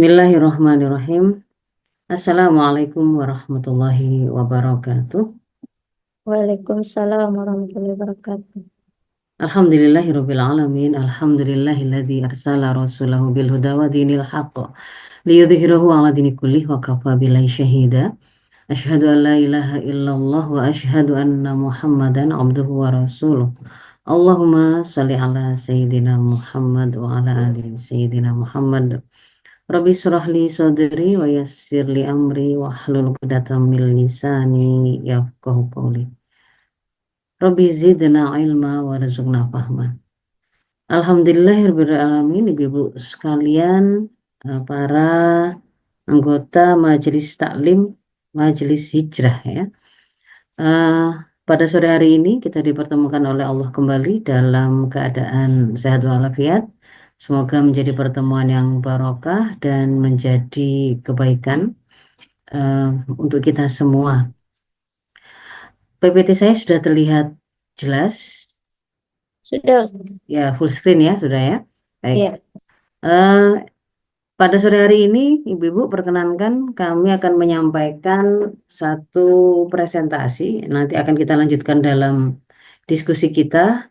Bismillahirrahmanirrahim. Assalamualaikum warahmatullahi wabarakatuh. Waalaikumsalam warahmatullahi wabarakatuh. Alhamdulillahirabbil alamin. Alhamdulillahilladzi arsala rasulahu bil huda wa dinil haqq liyudhhirahu 'ala dini kullih wa kafa billahi syahida. Asyhadu an la ilaha illallah wa asyhadu anna Muhammadan 'abduhu wa rasuluh. Allahumma shalli 'ala sayyidina Muhammad wa 'ala ali sayyidina Muhammad. Rabbi shrah li sadri wa yassir li amri wa hlul 'uqdatam min lisani yafqahu qawli. Rabbi zidna ilma warzuqna fahma. Alhamdulillahirabbil alamin, ibu-ibu sekalian, para anggota Majelis Taklim Majelis Hijrah ya. Eh, Pada sore hari ini kita dipertemukan oleh Allah kembali dalam keadaan sehat walafiat. Semoga menjadi pertemuan yang barokah dan menjadi kebaikan untuk kita semua. PPT saya sudah terlihat jelas, Sudah, Ustaz. ya full screen ya sudah ya. Baik. Iya. Pada sore hari ini, ibu-ibu perkenankan kami akan menyampaikan satu presentasi. Nanti akan kita lanjutkan dalam diskusi kita.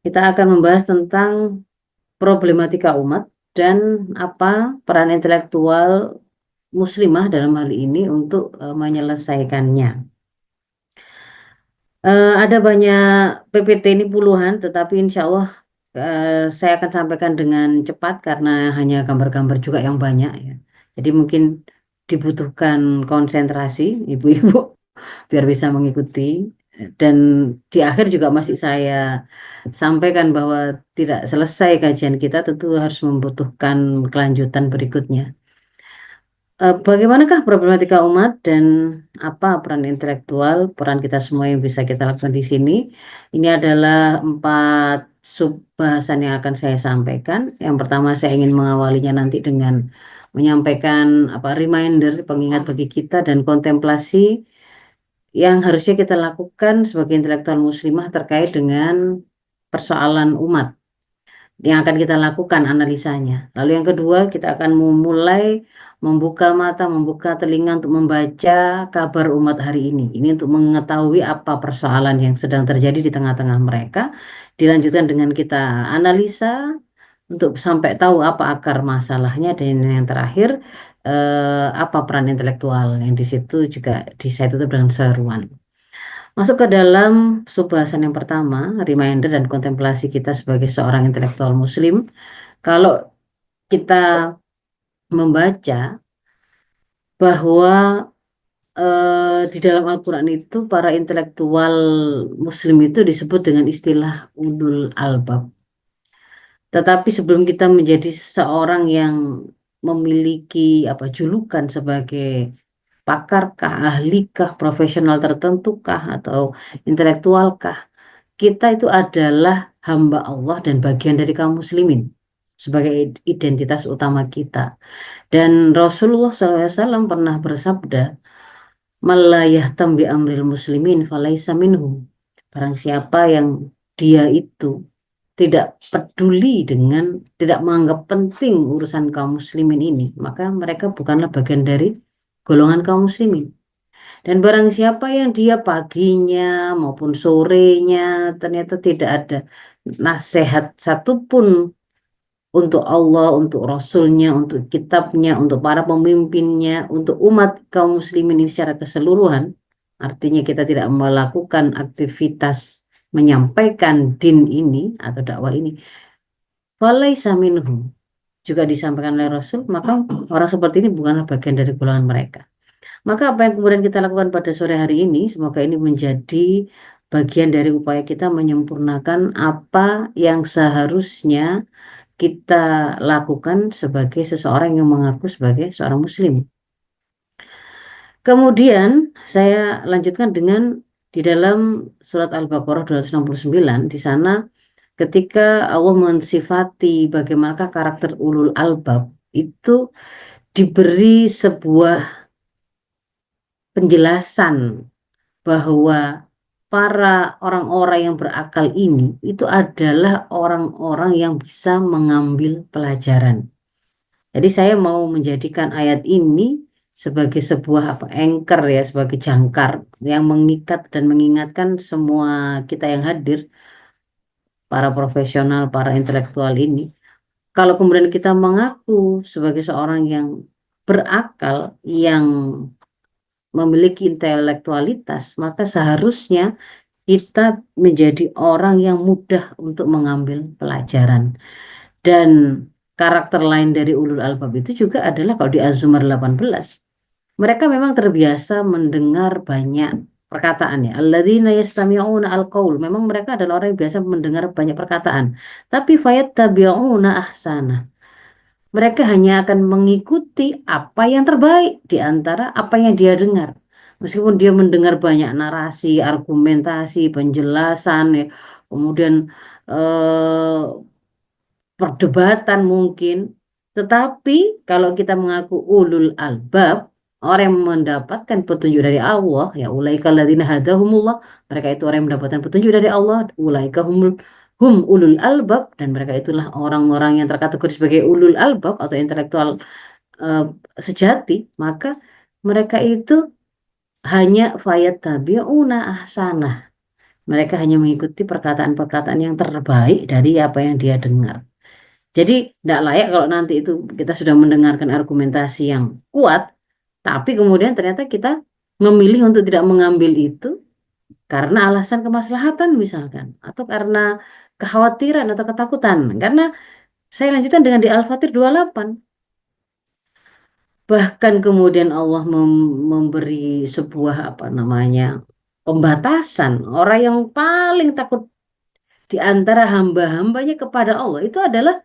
Kita akan membahas tentang problematika umat dan apa peran intelektual muslimah dalam hal ini untuk menyelesaikannya. Ada banyak PPT ini puluhan, tetapi insya Allah saya akan sampaikan dengan cepat karena hanya gambar-gambar juga yang banyak ya. Jadi mungkin dibutuhkan konsentrasi ibu-ibu biar bisa mengikuti. Dan di akhir juga masih saya sampaikan bahwa tidak selesai kajian kita, tentu harus membutuhkan kelanjutan berikutnya. Bagaimanakah problematika umat dan apa peran intelektual, peran kita semua yang bisa kita lakukan di sini? Ini adalah 4 sub bahasan yang akan saya sampaikan. Yang pertama saya ingin mengawalinya nanti dengan menyampaikan reminder, pengingat bagi kita dan kontemplasi yang harusnya kita lakukan sebagai intelektual muslimah terkait dengan persoalan umat yang akan kita lakukan analisanya. Lalu yang kedua, kita akan memulai membuka mata, membuka telinga untuk membaca kabar umat hari ini. Ini untuk mengetahui apa persoalan yang sedang terjadi di tengah-tengah mereka. Dilanjutkan dengan kita analisa untuk sampai tahu apa akar masalahnya, dan yang terakhir apa peran intelektual yang di situ juga saya tutup dengan seruan. Masuk ke dalam subbahasan yang pertama, reminder dan kontemplasi kita sebagai seorang intelektual muslim. Kalau kita membaca bahwa di dalam Al-Quran itu para intelektual muslim itu disebut dengan istilah ulul albab. Tetapi sebelum kita menjadi seorang yang memiliki julukan sebagai pakarkah, ahlikah, profesional tertentukah, atau intelektualkah, kita itu adalah hamba Allah dan bagian dari kaum muslimin sebagai identitas utama kita. Dan Rasulullah SAW pernah bersabda, "Malayah tambi amril muslimin falaisa minhum." Barang siapa yang dia itu tidak peduli dengan, tidak menganggap penting urusan kaum muslimin ini, maka mereka bukanlah bagian dari golongan kaum muslimin. Dan barang siapa yang dia paginya maupun sorenya ternyata tidak ada nasihat satupun untuk Allah, untuk Rasulnya, untuk kitabnya, untuk para pemimpinnya, untuk umat kaum muslimin ini secara keseluruhan, artinya kita tidak melakukan aktivitas menyampaikan din ini atau dakwah ini, falaisa minhum, juga disampaikan oleh Rasul, maka orang seperti ini bukanlah bagian dari golongan mereka. Maka apa yang kemudian kita lakukan pada sore hari ini, semoga ini menjadi bagian dari upaya kita menyempurnakan apa yang seharusnya kita lakukan sebagai seseorang yang mengaku sebagai seorang muslim. Kemudian saya lanjutkan dengan di dalam surat Al-Baqarah 269, di sana ketika Allah mensifati bagaimanakah karakter ulul albab, itu diberi sebuah penjelasan bahwa para orang-orang yang berakal ini itu adalah orang-orang yang bisa mengambil pelajaran. Jadi saya mau menjadikan ayat ini sebagai sebuah anchor ya, sebagai jangkar yang mengikat dan mengingatkan semua kita yang hadir, para profesional, para intelektual ini. Kalau kemudian kita mengaku sebagai seorang yang berakal, yang memiliki intelektualitas, maka seharusnya kita menjadi orang yang mudah untuk mengambil pelajaran. Dan karakter lain dari ulul albab itu juga adalah kalau di Az-Zumar 18, mereka memang terbiasa mendengar banyak perkataan ya. Alladzina yastami'una al-qaul. Memang mereka adalah orang yang biasa mendengar banyak perkataan. Tapi fayattabi'una ahsana. Mereka hanya akan mengikuti apa yang terbaik di antara apa yang dia dengar. Meskipun dia mendengar banyak narasi, argumentasi, penjelasan, ya, kemudian eh, perdebatan mungkin. Tetapi kalau kita mengaku ulul albab, orang yang mendapatkan petunjuk dari Allah, ya ulaika alladzina hadahumullah, mereka itu orang yang mendapatkan petunjuk dari Allah, ulaika hum ulul albab, dan mereka itulah orang-orang yang terkategori sebagai ulul albab atau intelektual eh, sejati, maka mereka itu hanya fayattabi'una ahsanah. Mereka hanya mengikuti perkataan-perkataan yang terbaik dari apa yang dia dengar. Jadi tidak layak kalau nanti itu kita sudah mendengarkan argumentasi yang kuat, tapi kemudian ternyata kita memilih untuk tidak mengambil itu karena alasan kemaslahatan misalkan, atau karena kekhawatiran atau ketakutan. Karena saya lanjutkan dengan di Al-Fatir 28. Bahkan kemudian Allah memberi sebuah apa namanya pembatasan. Orang yang paling takut di antara hamba-hambanya kepada Allah itu adalah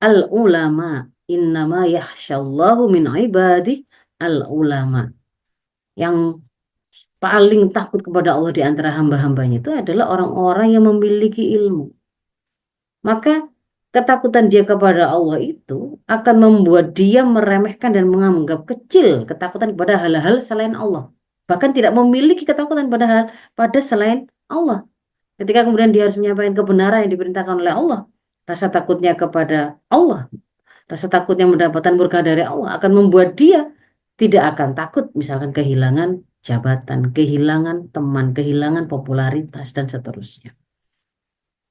al-ulama. Innama yakhsyallahu min ibadih al-ulama. Yang paling takut kepada Allah di antara hamba-hambanya itu adalah orang-orang yang memiliki ilmu. Maka ketakutan dia kepada Allah itu akan membuat dia meremehkan dan menganggap kecil ketakutan kepada hal-hal selain Allah. Bahkan tidak memiliki ketakutan pada selain Allah. Ketika kemudian dia harus menyampaikan kebenaran yang diperintahkan oleh Allah, rasa takutnya kepada Allah, rasa takutnya mendapatkan murka dari Allah akan membuat dia tidak akan takut misalkan kehilangan jabatan, kehilangan teman, kehilangan popularitas, dan seterusnya.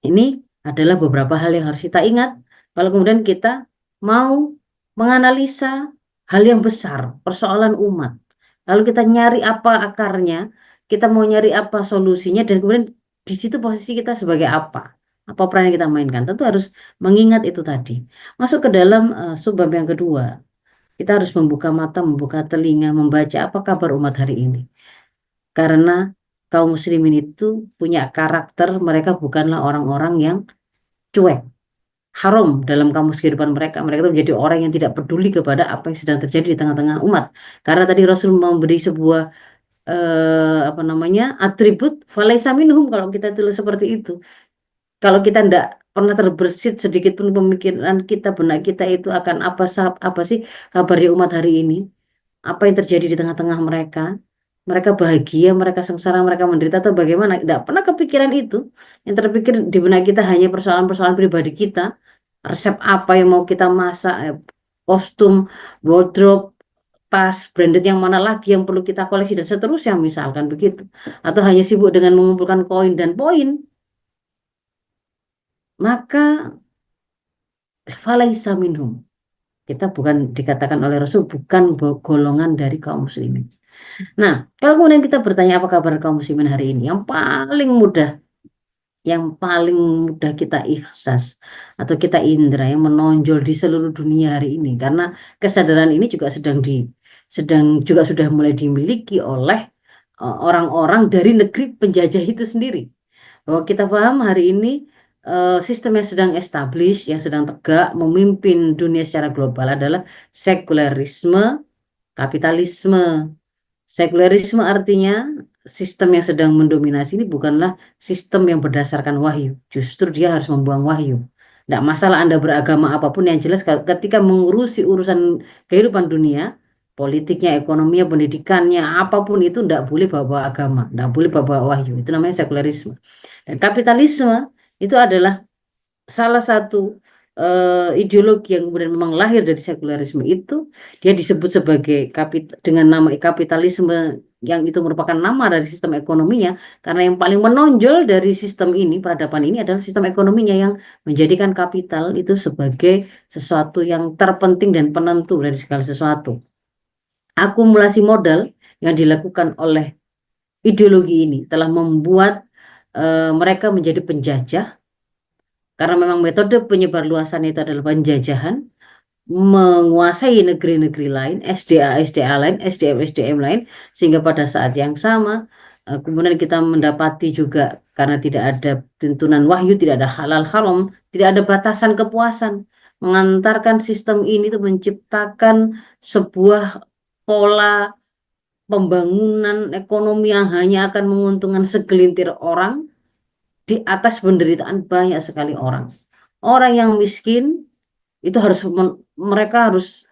Ini adalah beberapa hal yang harus kita ingat kalau kemudian kita mau menganalisa hal yang besar, persoalan umat. Lalu kita nyari apa akarnya, kita mau nyari apa solusinya, dan kemudian di situ posisi kita sebagai apa peran yang kita mainkan. Tentu harus mengingat itu tadi. Masuk ke dalam subbab yang kedua, kita harus membuka mata, membuka telinga, membaca apa kabar umat hari ini. Karena kaum muslimin itu punya karakter, mereka bukanlah orang-orang yang cuek, haram dalam kamus kehidupan mereka. Mereka itu menjadi orang yang tidak peduli kepada apa yang sedang terjadi di tengah-tengah umat. Karena tadi Rasul memberi sebuah apa namanya atribut falaisa minhum, kalau kita tulis seperti itu. Kalau kita tidak pernah terbersit sedikit pun pemikiran kita, benak kita itu akan apa sih kabarnya umat hari ini, apa yang terjadi di tengah-tengah mereka. Mereka bahagia, mereka sengsara, mereka menderita atau bagaimana? Tidak pernah kepikiran itu. Yang terpikir di benak kita hanya persoalan-persoalan pribadi kita. Resep apa yang mau kita masak, kostum, wardrobe, tas, branded yang mana lagi yang perlu kita koleksi dan seterusnya misalkan begitu. Atau hanya sibuk dengan mengumpulkan koin dan poin. Maka falaisa minhum. Kita bukan dikatakan oleh Rasul bukan golongan dari kaum muslimin. Nah, kalau kemudian kita bertanya apa kabar kaum muslimin hari ini, yang paling mudah kita ihsas atau kita indra yang menonjol di seluruh dunia hari ini, karena kesadaran ini juga sudah mulai dimiliki oleh orang-orang dari negeri penjajah itu sendiri, bahwa kita paham hari ini sistem yang sedang establish, yang sedang tegak memimpin dunia secara global adalah sekularisme, kapitalisme. Sekularisme artinya sistem yang sedang mendominasi ini bukanlah sistem yang berdasarkan wahyu. Justru dia harus membuang wahyu. Tidak masalah Anda beragama apapun, yang jelas ketika mengurusi urusan kehidupan dunia, politiknya, ekonominya, pendidikannya, apapun itu tidak boleh bawa agama, tidak boleh bawa wahyu. Itu namanya sekularisme. Dan kapitalisme itu adalah salah satu ideologi yang kemudian memang lahir dari sekularisme itu, dia disebut sebagai dengan nama kapitalisme yang itu merupakan nama dari sistem ekonominya, karena yang paling menonjol dari sistem ini, peradaban ini adalah sistem ekonominya yang menjadikan kapital itu sebagai sesuatu yang terpenting dan penentu dari segala sesuatu. Akumulasi modal yang dilakukan oleh ideologi ini telah membuat mereka menjadi penjajah, karena memang metode penyebarluasan itu adalah penjajahan, menguasai negeri-negeri lain, SDA lain, SDM lain, sehingga pada saat yang sama kemudian kita mendapati juga, karena tidak ada tuntunan wahyu, tidak ada halal haram, tidak ada batasan kepuasan, mengantarkan sistem ini tuh menciptakan sebuah pola pembangunan ekonomi yang hanya akan menguntungkan segelintir orang di atas penderitaan banyak sekali orang. Orang yang miskin itu mereka harus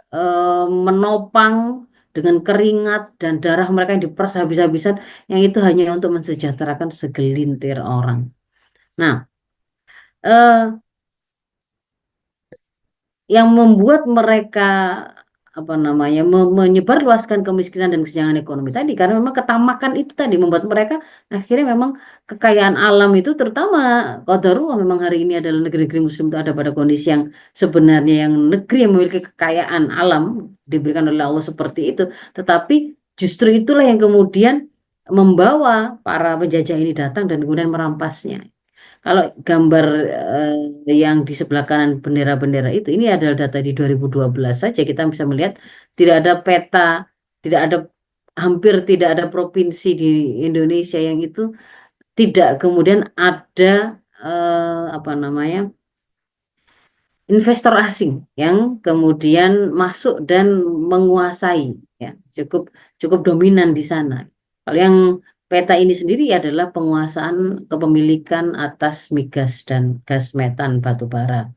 menopang dengan keringat dan darah mereka yang diperas habis-habisan, yang itu hanya untuk mensejahterakan segelintir orang. Nah, eh, yang membuat mereka menyebarluaskan kemiskinan dan kesenjangan ekonomi tadi, karena memang ketamakan itu tadi membuat mereka akhirnya memang kekayaan alam itu, terutama qadarullah memang hari ini adalah negeri-negeri muslim itu ada pada kondisi yang sebenarnya yang negeri yang memiliki kekayaan alam diberikan oleh Allah seperti itu, tetapi justru itulah yang kemudian membawa para penjajah ini datang dan kemudian merampasnya. Kalau gambar yang di sebelah kanan bendera-bendera itu, ini adalah data di 2012 saja, kita bisa melihat tidak ada peta, tidak ada, hampir tidak ada provinsi di Indonesia yang itu tidak kemudian ada investor asing yang kemudian masuk dan menguasai, ya, cukup cukup dominan di sana. Kalau yang peta ini sendiri adalah penguasaan kepemilikan atas migas dan gas metan batu bara.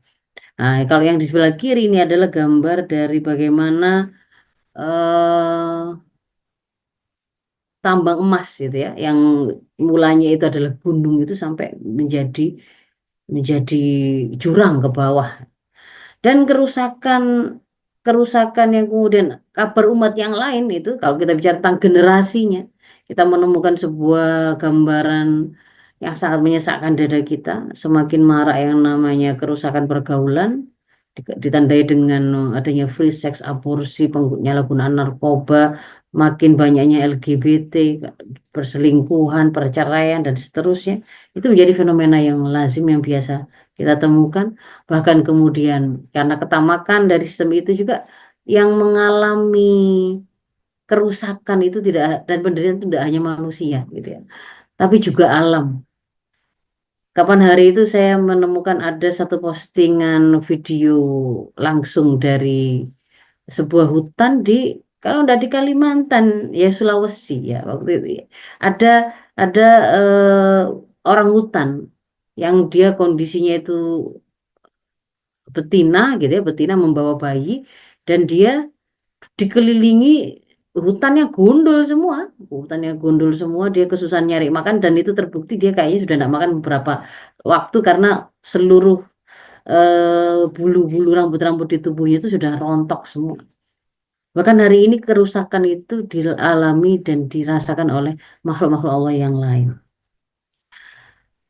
Nah, kalau yang di sebelah kiri ini adalah gambar dari bagaimana eh, tambang emas gitu ya, yang mulanya itu adalah gunung itu sampai menjadi jurang ke bawah. Dan kerusakan kerusakan yang kemudian kabar umat yang lain itu, kalau kita bicara tentang generasinya, kita menemukan sebuah gambaran yang sangat menyesakkan dada kita. Semakin marak yang namanya kerusakan pergaulan, ditandai dengan adanya free sex, aborsi, penyalahgunaan narkoba, makin banyaknya LGBT, perselingkuhan, perceraian, dan seterusnya. Itu menjadi fenomena yang lazim, yang biasa kita temukan. Bahkan kemudian karena ketamakan dari sistem itu juga, yang mengalami kerusakan itu tidak, dan penderitaan itu tidak hanya manusia gitu ya, tapi juga alam. Kapan hari itu saya menemukan ada satu postingan video langsung dari sebuah hutan di, kalau tidak di Kalimantan ya Sulawesi ya waktu itu ya. Ada ada eh, orang hutan yang dia kondisinya itu betina gitu ya, betina membawa bayi, dan dia dikelilingi hutannya gundul semua, dia kesusahan nyari makan, dan itu terbukti dia kayaknya sudah tidak makan beberapa waktu karena seluruh bulu-bulu rambut-rambut di tubuhnya itu sudah rontok semua. Bahkan hari ini kerusakan itu dialami dan dirasakan oleh makhluk-makhluk Allah yang lain.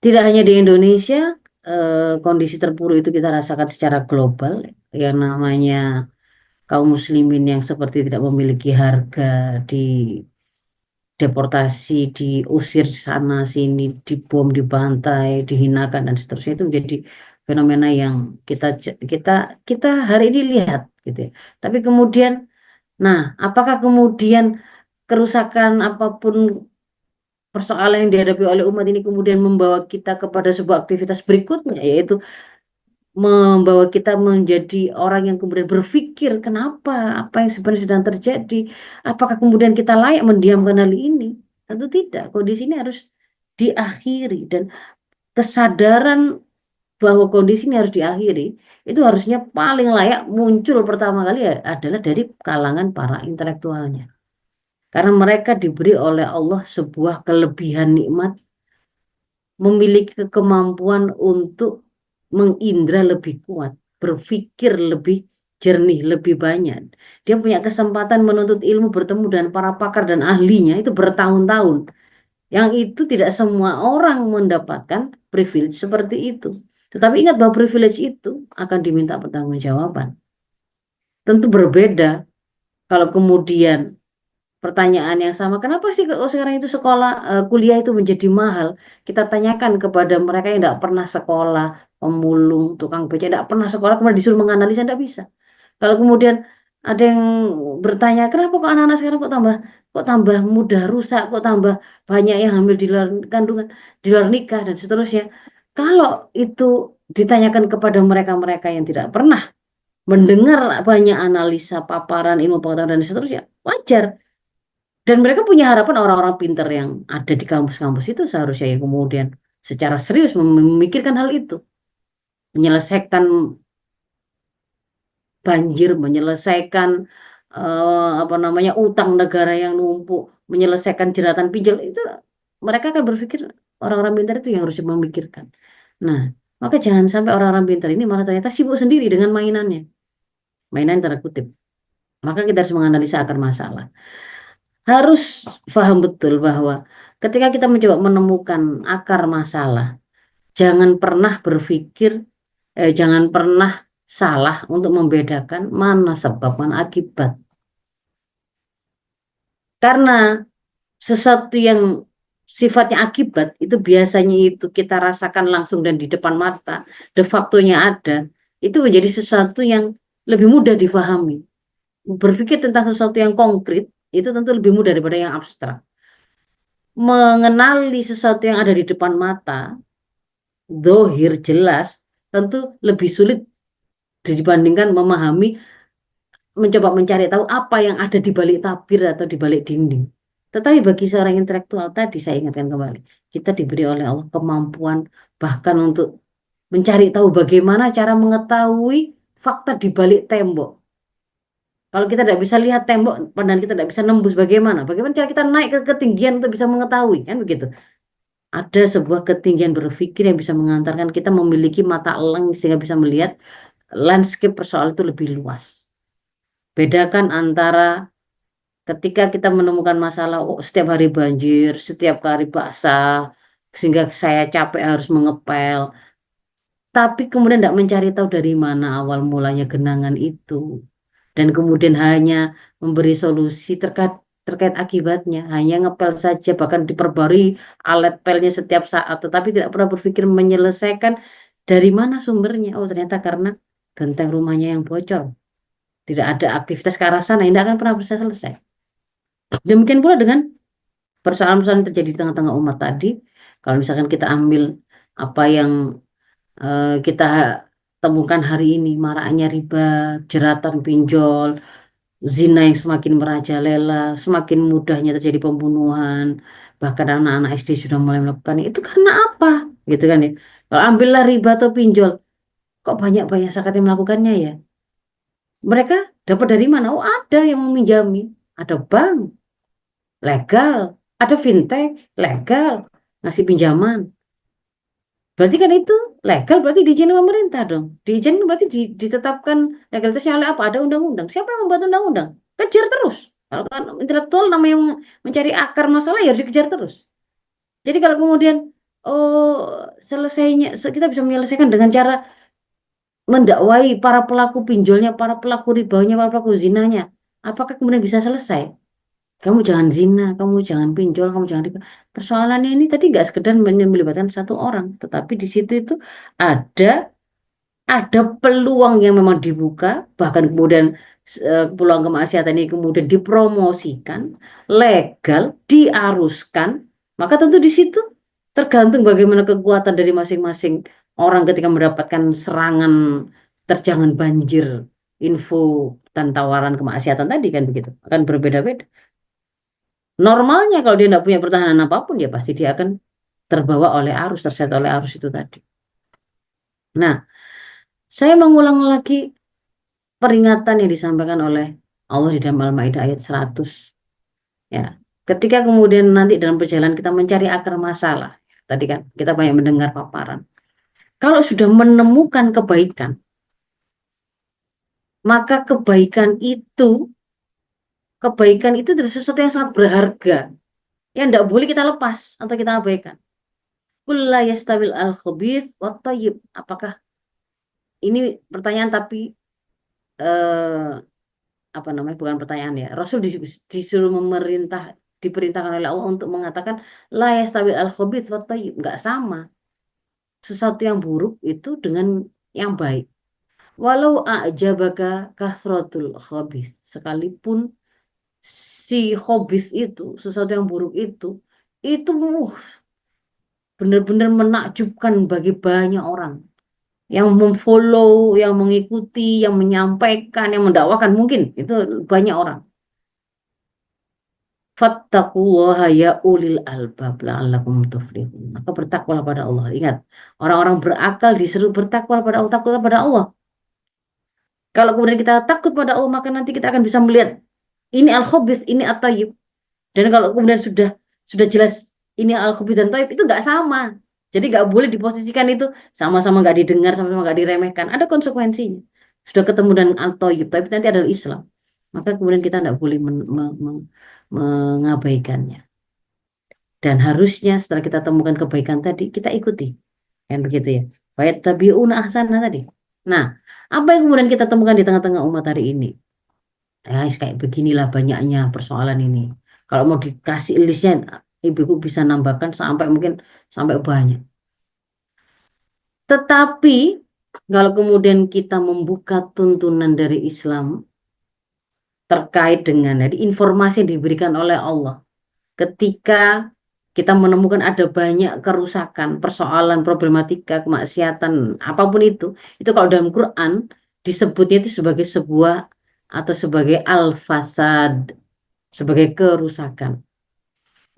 Tidak hanya di Indonesia, kondisi terpuruk itu kita rasakan secara global. Yang namanya kaum muslimin yang seperti tidak memiliki harga, deportasi, diusir sana sini, dibom, dibantai, dihinakan dan seterusnya, itu menjadi fenomena yang kita kita kita hari ini lihat gitu ya. Tapi kemudian, nah, apakah kemudian kerusakan apapun persoalan yang dihadapi oleh umat ini kemudian membawa kita kepada sebuah aktivitas berikutnya, yaitu membawa kita menjadi orang yang kemudian berpikir kenapa, apa yang sebenarnya sedang terjadi, apakah kemudian kita layak mendiamkan hal ini? Tentu tidak. Kondisi ini harus diakhiri, dan kesadaran bahwa kondisi ini harus diakhiri itu harusnya paling layak muncul pertama kali ya adalah dari kalangan para intelektualnya, karena mereka diberi oleh Allah sebuah kelebihan nikmat, memiliki kemampuan untuk mengindra lebih kuat, berpikir lebih jernih, lebih banyak. Dia punya kesempatan menuntut ilmu, bertemu dengan para pakar dan ahlinya itu bertahun-tahun. Yang itu tidak semua orang mendapatkan privilege seperti itu. Tetapi ingat bahwa privilege itu akan diminta pertanggungjawaban. Tentu berbeda kalau kemudian pertanyaan yang sama, kenapa sih sekarang itu sekolah, kuliah itu menjadi mahal? Kita tanyakan kepada mereka yang tidak pernah sekolah, pemulung, tukang beca, tidak pernah sekolah, kemudian disuruh menganalisa, tidak bisa. Kalau kemudian ada yang bertanya, kenapa kok anak-anak sekarang kok tambah mudah rusak, kok tambah banyak yang hamil di luar kandungan, di luar nikah dan seterusnya. Kalau itu ditanyakan kepada mereka-mereka yang tidak pernah mendengar banyak analisa, paparan, ilmu pengetahuan dan seterusnya, wajar. Dan mereka punya harapan orang-orang pintar yang ada di kampus-kampus itu seharusnya yang kemudian secara serius memikirkan hal itu, menyelesaikan banjir, menyelesaikan apa namanya utang negara yang numpuk, menyelesaikan jeratan pinjol itu mereka akan berpikir orang-orang pintar itu yang harus memikirkan. Nah, maka jangan sampai orang-orang pintar ini malah ternyata sibuk sendiri dengan mainannya, mainan tanda kutip. Maka kita harus menganalisa akar masalah. Harus paham betul bahwa ketika kita mencoba menemukan akar masalah, jangan pernah jangan pernah salah untuk membedakan mana sebab, mana akibat. Karena sesuatu yang sifatnya akibat itu biasanya itu kita rasakan langsung dan di depan mata, de facto-nya ada, itu menjadi sesuatu yang lebih mudah difahami. Berpikir tentang sesuatu yang konkret itu tentu lebih mudah daripada yang abstrak. Mengenali sesuatu yang ada di depan mata, dohir jelas, tentu lebih sulit dibandingkan memahami, mencoba mencari tahu apa yang ada di balik tabir atau di balik dinding. Tetapi bagi seorang intelektual tadi saya ingatkan kembali, kita diberi oleh Allah kemampuan bahkan untuk mencari tahu bagaimana cara mengetahui fakta di balik tembok. Kalau kita tidak bisa lihat tembok, pandangan kita tidak bisa nembus bagaimana? Bagaimana cara kita naik ke ketinggian untuk bisa mengetahui, kan begitu? Ada sebuah ketinggian berpikir yang bisa mengantarkan kita memiliki mata elang sehingga bisa melihat landscape persoalan itu lebih luas. Bedakan antara ketika kita menemukan masalah, oh, setiap hari banjir, setiap hari basah, sehingga saya capek harus mengepel. Tapi kemudian tidak mencari tahu dari mana awal mulanya genangan itu. Dan kemudian hanya memberi solusi terkait akibatnya. Hanya ngepel saja, bahkan diperbarui alat pelnya setiap saat. Tetapi tidak pernah berpikir menyelesaikan dari mana sumbernya. Oh, ternyata karena genteng rumahnya yang bocor. Tidak ada aktivitas ke arah sana, tidak akan pernah bisa selesai. Demikian pula dengan persoalan-persoalan yang terjadi di tengah-tengah umat tadi. Kalau misalkan kita ambil apa yang kita temukan hari ini, maraknya riba, jeratan pinjol, zina yang semakin merajalela, semakin mudahnya terjadi pembunuhan, bahkan anak-anak SD sudah mulai melakukan itu karena apa? Gitu kan ya. Kalau ambillah riba atau pinjol, kok banyak-banyak zakat yang melakukannya ya? Mereka dapat dari mana? Oh, ada yang meminjami, ada bank legal, ada fintech legal ngasih pinjaman. Berarti kan itu legal, berarti diizinin pemerintah dong. Diizinin berarti ditetapkan legalitasnya oleh apa? Ada undang-undang. Siapa yang membuat undang-undang? Kejar terus. Kalau kan intelektual namanya yang mencari akar masalah ya harus dikejar terus. Jadi kalau kemudian selesainya kita bisa menyelesaikan dengan cara mendakwai para pelaku pinjolnya, para pelaku ribanya, para pelaku zinanya. Apakah kemudian bisa selesai? Kamu jangan zina, kamu jangan pinjol, kamu jangan riba. Persoalannya ini tadi nggak sekedar melibatkan satu orang, tetapi di situ itu ada ada peluang yang memang dibuka, bahkan kemudian peluang kemaksiatan ini kemudian dipromosikan, legal, diaruskan, maka tentu di situ tergantung bagaimana kekuatan dari masing-masing orang ketika mendapatkan serangan terjangan banjir info dan tawaran kemaksiatan tadi kan begitu, akan berbeda-beda. Normalnya kalau dia tidak punya pertahanan apapun, ya pasti dia akan terbawa oleh arus, terseret oleh arus itu tadi. Nah, saya mengulang lagi peringatan yang disampaikan oleh Allah di dalam Al-Maidah ayat 100. Ya, ketika kemudian nanti dalam perjalanan kita mencari akar masalah, tadi kan kita banyak mendengar paparan. Kalau sudah menemukan kebaikan, maka kebaikan itu adalah sesuatu yang sangat berharga yang tidak boleh kita lepas atau kita abaikan. Qul la yastawil al-khabith wat thayyib. Apakah ini pertanyaan tapi eh, apa namanya, bukan pertanyaan ya. Rasul disuruh diperintahkan oleh Allah untuk mengatakan la yastawil al-khabith wat thayyib, enggak sama sesuatu yang buruk itu dengan yang baik. Walau a'jabaka kathratul khabith, sekalipun si khabith itu, sesuatu yang buruk itu benar-benar menakjubkan bagi banyak orang yang memfollow, yang mengikuti, yang menyampaikan, yang mendakwakan, mungkin itu banyak orang. Fattaqullaha ya ulil albab la'allakum tuflihun. Maka bertakwalah pada Allah. Ingat, orang-orang berakal disuruh bertakwa pada Allah, takutlah pada Allah. Kalau kemudian kita takut pada Allah, maka nanti kita akan bisa melihat ini al-khabith, ini at-thayyib. Dan kalau kemudian sudah jelas ini al-khabith dan thayyib, itu nggak sama. Jadi nggak boleh diposisikan itu sama-sama nggak didengar, sama-sama nggak diremehkan. Ada konsekuensinya. Sudah ketemu dengan al-thayyib, tapi nanti adalah Islam. Maka kemudian kita nggak boleh mengabaikannya. Dan harusnya setelah kita temukan kebaikan tadi, kita ikuti. Kan begitu ya. Bayat tabi'una ahsana tadi. Nah, apa yang kemudian kita temukan di tengah-tengah umat hari ini? Ya, kayak beginilah banyaknya persoalan ini. Kalau mau dikasih listnya, ibuku bisa nambahkan sampai banyak. Tetapi kalau kemudian kita membuka tuntunan dari Islam terkait dengan dari informasi yang diberikan oleh Allah, ketika kita menemukan ada banyak kerusakan, persoalan, problematika, kemaksiatan, apapun itu kalau dalam Quran disebutnya itu sebagai sebuah atau sebagai al-fasad, sebagai kerusakan.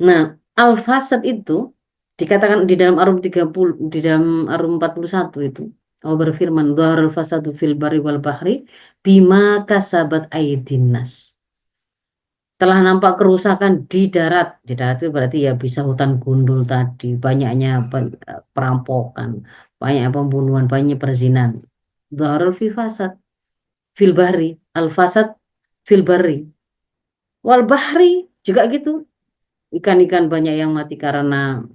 Nah, al-fasad itu dikatakan di dalam Arum 30, di dalam Arum 41 itu. Allah berfirman, "Dhaharul fasadu fil barri wal bahri bima kasabat aydin nas." Telah nampak kerusakan di darat. Di darat itu berarti ya bisa hutan gundul tadi, banyaknya perampokan, banyak pembunuhan, banyak perzinahan. Dhaharul fi fasad fil bahri, al-fasad fil barri. Wal bahri juga gitu. Ikan-ikan banyak yang mati karena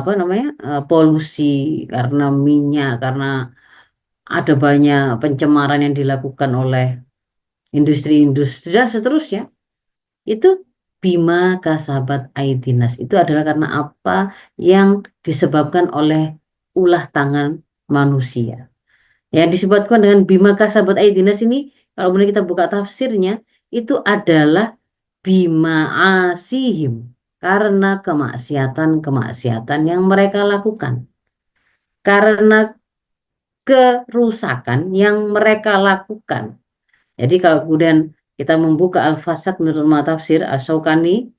apa namanya, polusi, karena minyak, karena ada banyak pencemaran yang dilakukan oleh industri-industri dan seterusnya. Itu bima kasabat aidinas, itu adalah karena apa yang disebabkan oleh ulah tangan manusia. Yang disebutkan dengan bima kasabat aidinas ini, kalau kemudian kita buka tafsirnya, itu adalah bima asihim, karena kemaksiatan yang mereka lakukan, karena kerusakan yang mereka lakukan. Jadi kalau kemudian kita membuka al-fasad menurut tafsir Asy-Syaukani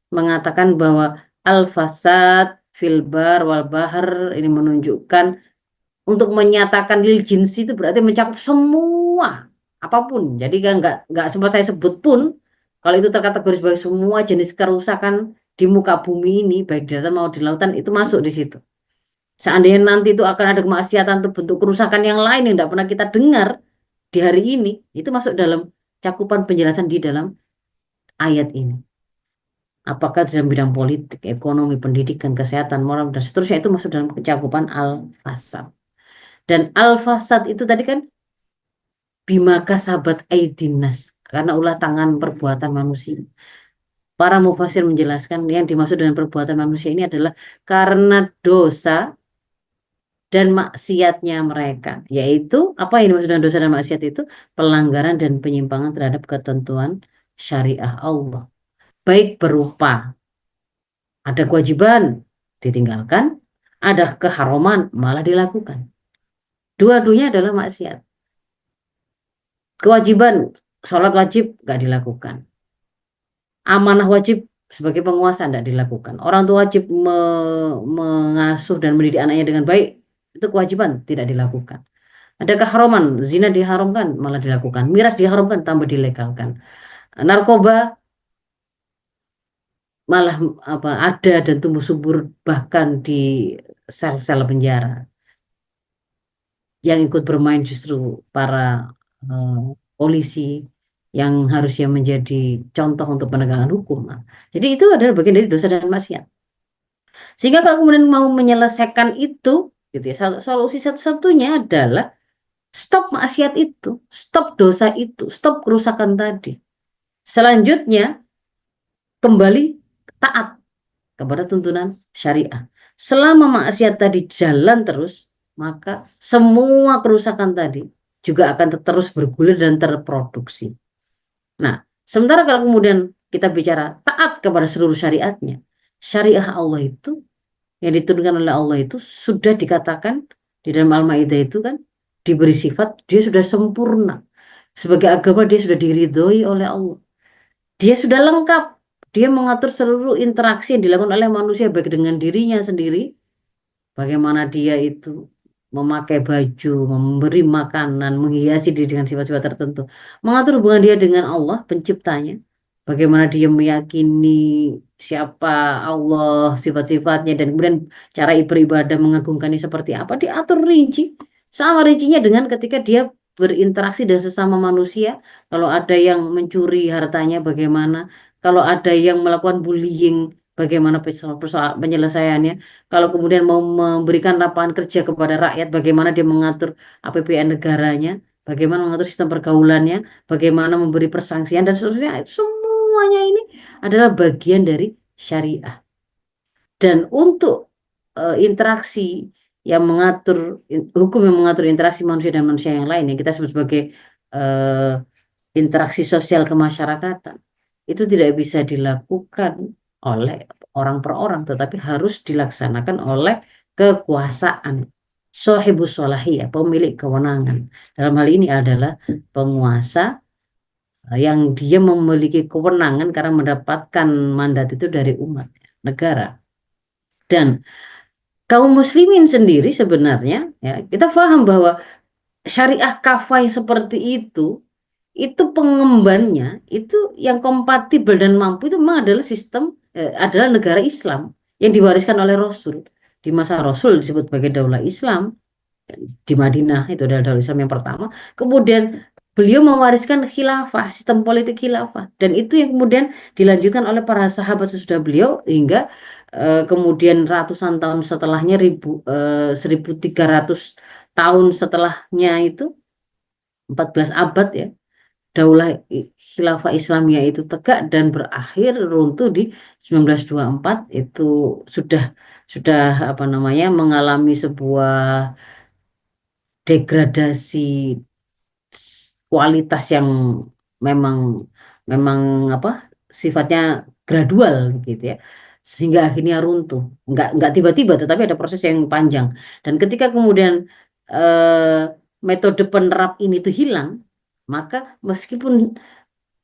mengatakan bahwa al-fasad fil bar wal bahr ini menunjukkan untuk menyatakan lil jinsi itu berarti mencakup semua apapun. Jadi kan nggak sempat saya sebut pun kalau itu terkategori sebagai semua jenis kerusakan di muka bumi ini baik di darat maupun di lautan itu masuk di situ. Seandainya nanti itu akan ada kemaksiatan atau bentuk kerusakan yang lain yang tidak pernah kita dengar di hari ini, itu masuk dalam cakupan penjelasan di dalam ayat ini. Apakah dalam bidang politik, ekonomi, pendidikan, kesehatan, moral, dan seterusnya itu masuk dalam cakupan al-fasad. Dan al-fasad itu tadi kan bima kasabat aidinas, karena ulah tangan perbuatan manusia. Para mufasir menjelaskan yang dimaksud dengan perbuatan manusia ini adalah karena dosa dan maksiatnya mereka. Yaitu, apa yang dimaksud dengan dosa dan maksiat itu? Pelanggaran dan penyimpangan terhadap ketentuan syariah Allah. Baik berupa ada kewajiban ditinggalkan, ada keharaman malah dilakukan. Dua-duanya adalah maksiat. Kewajiban sholat wajib gak dilakukan. Amanah wajib sebagai penguasa tidak dilakukan. Orang tua wajib mengasuh dan mendidik anaknya dengan baik. Itu kewajiban tidak dilakukan. Ada keharaman, zina diharamkan malah dilakukan. Miras diharamkan tambah dilegalkan. Narkoba malah ada dan tumbuh subur bahkan di sel-sel penjara. yang ikut bermain justru para polisi yang harusnya menjadi contoh untuk penegakan hukum. Nah, jadi itu adalah bagian dari dosa dan maksiat. Sehingga kalau kemudian mau menyelesaikan itu, gitu ya, solusi satu-satunya adalah stop maksiat itu, stop dosa itu, stop kerusakan tadi. Selanjutnya kembali taat kepada tuntunan syariah. Selama maksiat tadi jalan terus, maka semua kerusakan tadi juga akan terus bergulir dan terproduksi. Nah, sementara kalau kemudian kita bicara taat kepada seluruh syariatnya, syariah Allah itu yang diturunkan oleh Allah itu sudah dikatakan di dalam Al-Maidah itu kan diberi sifat dia sudah sempurna. Sebagai agama dia sudah diridhoi oleh Allah. Dia sudah lengkap. Dia mengatur seluruh interaksi yang dilakukan oleh manusia baik dengan dirinya sendiri, bagaimana dia itu memakai baju, memberi makanan, menghiasi diri dengan sifat-sifat tertentu, mengatur hubungan dia dengan Allah, penciptanya, bagaimana dia meyakini siapa Allah, sifat-sifatnya, dan kemudian cara beribadah mengagungkannya seperti apa, diatur rinci. Sama rincinya dengan ketika dia berinteraksi dengan sesama manusia, kalau ada yang mencuri hartanya bagaimana, kalau ada yang melakukan bullying, bagaimana penyelesaiannya, kalau kemudian mau memberikan lapangan kerja kepada rakyat, bagaimana dia mengatur APBN negaranya, bagaimana mengatur sistem pergaulannya, bagaimana memberi persangsian dan seterusnya. Semuanya ini adalah bagian dari syariah. Dan untuk interaksi yang mengatur hukum yang mengatur interaksi manusia dan manusia yang lain yang kita sebut sebagai eh, interaksi sosial kemasyarakatan itu tidak bisa dilakukan oleh orang per orang, tetapi harus dilaksanakan oleh kekuasaan. Sohibus solahiyah, pemilik kewenangan. Dalam hal ini adalah penguasa yang dia memiliki kewenangan karena mendapatkan mandat itu dari umat, negara. Dan kaum muslimin sendiri sebenarnya, ya, kita paham bahwa syariah kafah yang seperti itu pengembannya itu yang kompatibel dan mampu itu memang adalah sistem adalah negara Islam yang diwariskan oleh Rasul. Di masa Rasul disebut sebagai daulah Islam, di Madinah itu adalah daulah Islam yang pertama. Kemudian beliau mewariskan khilafah, sistem politik khilafah, dan itu yang kemudian dilanjutkan oleh para sahabat sesudah beliau hingga kemudian ratusan tahun setelahnya 1300 tahun setelahnya itu 14 abad ya, daulah khilafah Islamiyah itu tegak dan berakhir runtuh di 1924. Itu sudah apa namanya mengalami sebuah degradasi kualitas yang memang memang apa sifatnya gradual gitu ya, sehingga akhirnya runtuh, nggak tiba-tiba tetapi ada proses yang panjang. Dan ketika kemudian eh, metode penerap ini tuh hilang, maka meskipun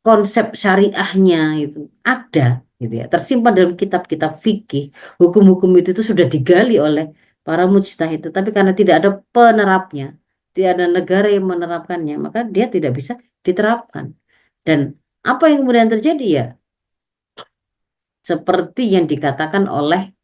konsep syariahnya itu ada gitu ya, tersimpan dalam kitab-kitab fikih, hukum-hukum itu tuh sudah digali oleh para mujtahid, tapi karena tidak ada penerapnya, tidak ada negara yang menerapkannya, maka dia tidak bisa diterapkan. Dan apa yang kemudian terjadi ya, seperti yang dikatakan oleh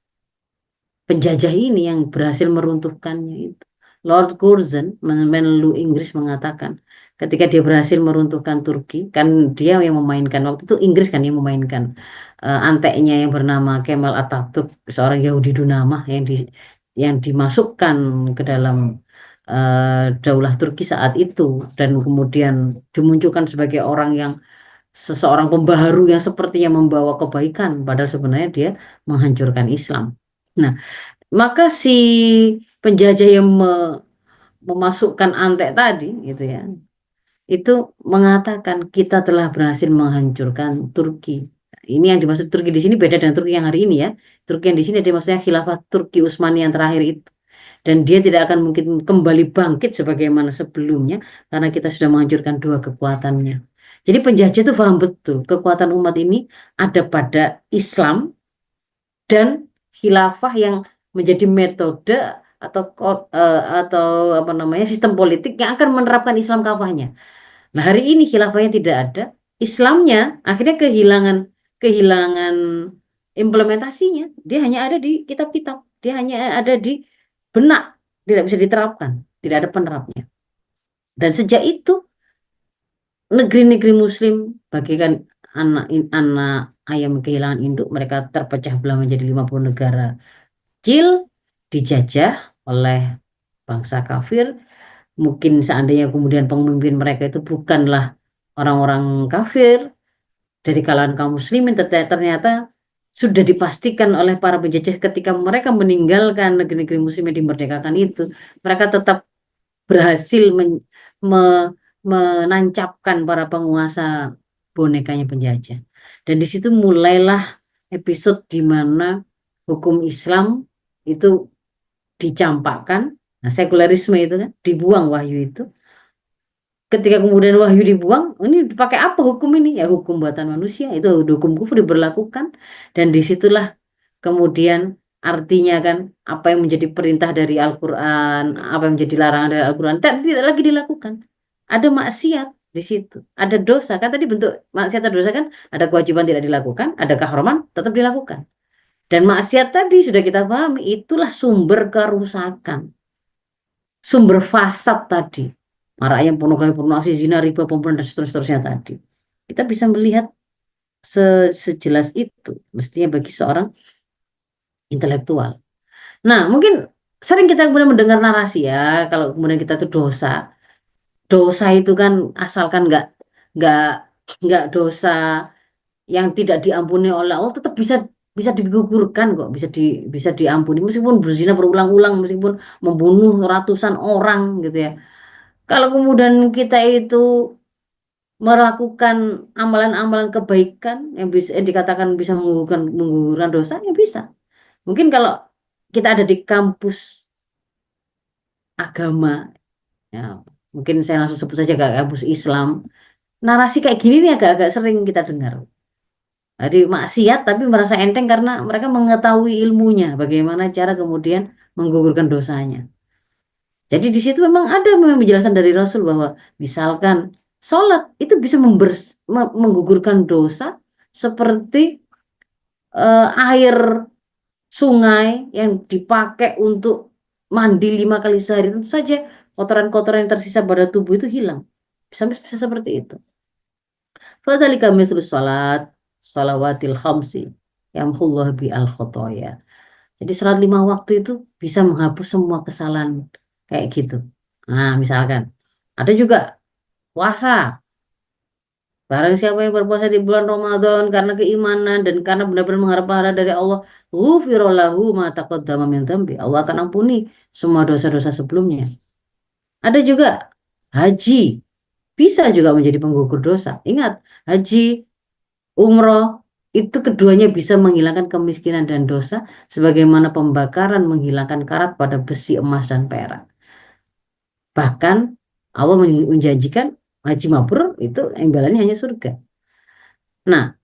penjajah ini yang berhasil meruntuhkannya itu. Lord Curzon, Menlu Inggris, mengatakan ketika dia berhasil meruntuhkan Turki, kan dia yang memainkan waktu itu Inggris kan yang memainkan anteknya yang bernama Kemal Atatürk, seorang Yahudi Dunamah yang dimasukkan ke dalam daulah Turki saat itu dan kemudian dimunculkan sebagai orang yang seseorang pembaharu yang sepertinya membawa kebaikan, padahal sebenarnya dia menghancurkan Islam. Nah, maka si penjajah yang memasukkan antek tadi gitu ya, itu mengatakan kita telah berhasil menghancurkan Turki. Ini yang dimaksud Turki di sini beda dengan Turki yang hari ini ya. Turki yang di sini dia maksudnya khilafah Turki Utsmani yang terakhir itu. Dan dia tidak akan mungkin kembali bangkit sebagaimana sebelumnya karena kita sudah menghancurkan dua kekuatannya. Jadi penjajah itu paham betul kekuatan umat ini ada pada Islam dan khilafah yang menjadi metode atau apa namanya sistem politik yang akan menerapkan Islam kafahnya. Nah, hari ini khilafahnya tidak ada, Islamnya akhirnya kehilangan kehilangan implementasinya. Dia hanya ada di kitab-kitab, dia hanya ada di benak, tidak bisa diterapkan. tidak ada penerapnya. Dan sejak itu negeri-negeri Muslim bagikan anak ayam kehilangan induk, mereka terpecah belah menjadi 50 negara kecil, dijajah oleh bangsa kafir. Mungkin seandainya kemudian pemimpin mereka itu bukanlah orang-orang kafir dari kalangan kaum muslimin, ternyata sudah dipastikan oleh para penjajah ketika mereka meninggalkan negeri-negeri muslim yang dimerdekakan itu, mereka tetap berhasil menancapkan para penguasa bonekanya penjajah. Dan di situ mulailah episode di mana hukum Islam itu dicampakkan. Nah, sekularisme itu kan dibuang wahyu itu. Ketika kemudian wahyu dibuang, ini dipakai apa hukum ini? Ya hukum buatan manusia, itu hukum kufur diberlakukan. Dan disitulah kemudian artinya kan apa yang menjadi perintah dari Al-Quran, apa yang menjadi larangan dari Al-Quran, tidak lagi dilakukan. Ada maksiat di situ, ada dosa. Kan tadi bentuk maksiat atau dosa kan ada kewajiban tidak dilakukan, ada kehormatan tetap dilakukan. Dan maksiat tadi sudah kita pahami, itulah sumber kerusakan, sumber fasad tadi. Marah yang pornografi, zina, riba, pembunuhan, dan seterusnya tadi. Kita bisa melihat sejelas itu, mestinya bagi seorang intelektual. Nah, mungkin sering kita kemudian mendengar narasi ya, kalau kemudian kita itu dosa. Dosa itu kan asalkan nggak nggak dosa yang tidak diampuni oleh Allah, tetap bisa bisa digugurkan kok, bisa diampuni meskipun berzina berulang-ulang, meskipun membunuh ratusan orang gitu ya. Kalau kemudian kita itu melakukan amalan-amalan kebaikan yang bisa yang dikatakan bisa menggugurkan dosa, ya bisa. Mungkin kalau kita ada di kampus agama, ya, mungkin saya langsung sebut saja kampus Islam, narasi kayak gini nih agak-agak sering kita dengar. Jadi maksiat tapi merasa enteng karena mereka mengetahui ilmunya, bagaimana cara kemudian menggugurkan dosanya. Jadi di situ memang ada penjelasan dari Rasul bahwa misalkan sholat itu bisa menggugurkan dosa seperti air sungai yang dipakai untuk mandi 5 kali sehari, tentu saja kotoran-kotoran yang tersisa pada tubuh itu hilang. Bisa seperti itu. Fadzalika mithlus salat salawatil khamsi yamhullahu bi al khotoya. Jadi salat 5 waktu itu bisa menghapus semua kesalahan kayak gitu. Nah, misalkan ada juga puasa. Barang siapa yang berpuasa di bulan Ramadan karena keimanan dan karena benar-benar mengharap pahala dari Allah, ghufirallahu ma taqaddama min dzambi. Allah akan ampuni semua dosa-dosa sebelumnya. Ada juga haji, bisa juga menjadi penggugur dosa. Ingat, haji, umroh, itu keduanya bisa menghilangkan kemiskinan dan dosa, sebagaimana pembakaran menghilangkan karat pada besi, emas, dan perak. Bahkan Allah menjanjikan haji mabrur itu imbalannya hanya surga. Nah,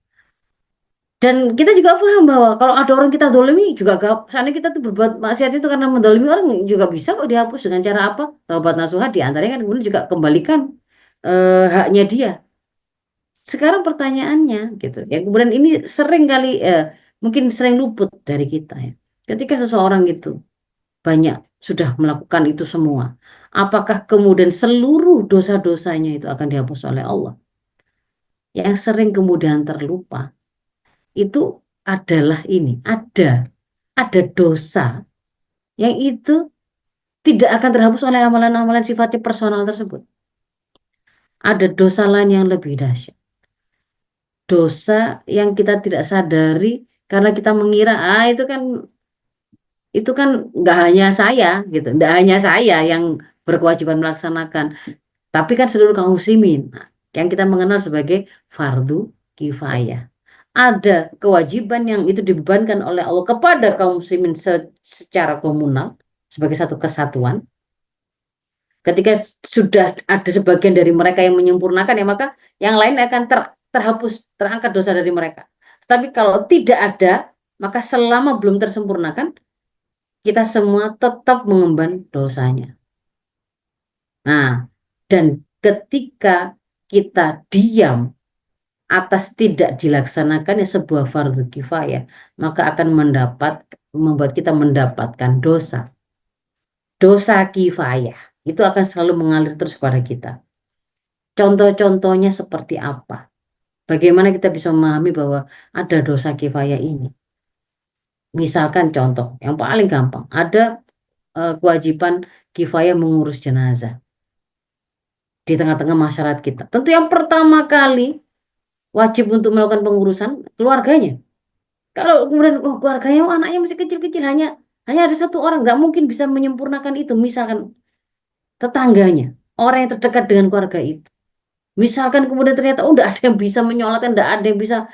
dan kita juga paham bahwa kalau ada orang kita zalimi juga, seandainya kita tuh berbuat maksiat itu karena menzalimi orang, juga bisa kok dihapus dengan cara apa? Taubat nasuha diantaranya kan kemudian juga kembalikan haknya dia. Sekarang pertanyaannya gitu, yang kemudian ini sering kali mungkin sering luput dari kita ya. Ketika seseorang itu banyak sudah melakukan itu semua, apakah kemudian seluruh dosa-dosanya itu akan dihapus oleh Allah? Yang sering kemudian terlupa itu adalah ini, ada dosa yang itu tidak akan terhapus oleh amalan-amalan sifatnya personal tersebut. Ada dosa lain yang lebih dahsyat. Dosa yang kita tidak sadari karena kita mengira itu kan nggak hanya saya gitu, nggak hanya saya yang berkewajiban melaksanakan, tapi kan seluruh kaum muslimin, yang kita mengenal sebagai fardu kifayah. Ada kewajiban yang itu dibebankan oleh Allah kepada kaum muslimin secara komunal sebagai satu kesatuan. Ketika sudah ada sebagian dari mereka yang menyempurnakan, ya maka yang lain akan terhapus, terangkat dosa dari mereka. Tapi kalau tidak ada, maka selama belum tersempurnakan, kita semua tetap mengemban dosanya. Nah, dan ketika kita diam atas tidak dilaksanakannya sebuah fardu kifayah, maka akan membuat kita mendapatkan dosa kifayah itu akan selalu mengalir terus kepada kita. Contoh-contohnya seperti apa? Bagaimana kita bisa memahami bahwa ada dosa kifayah ini? Misalkan contoh yang paling gampang, ada kewajiban kifayah mengurus jenazah di tengah-tengah masyarakat kita. Tentu yang pertama kali wajib untuk melakukan pengurusan keluarganya. Kalau kemudian keluarganya anaknya masih kecil-kecil, hanya ada satu orang, nggak mungkin bisa menyempurnakan itu. Misalkan tetangganya, orang yang terdekat dengan keluarga itu. Misalkan kemudian ternyata nggak ada yang bisa menyolatkan, nggak ada yang bisa,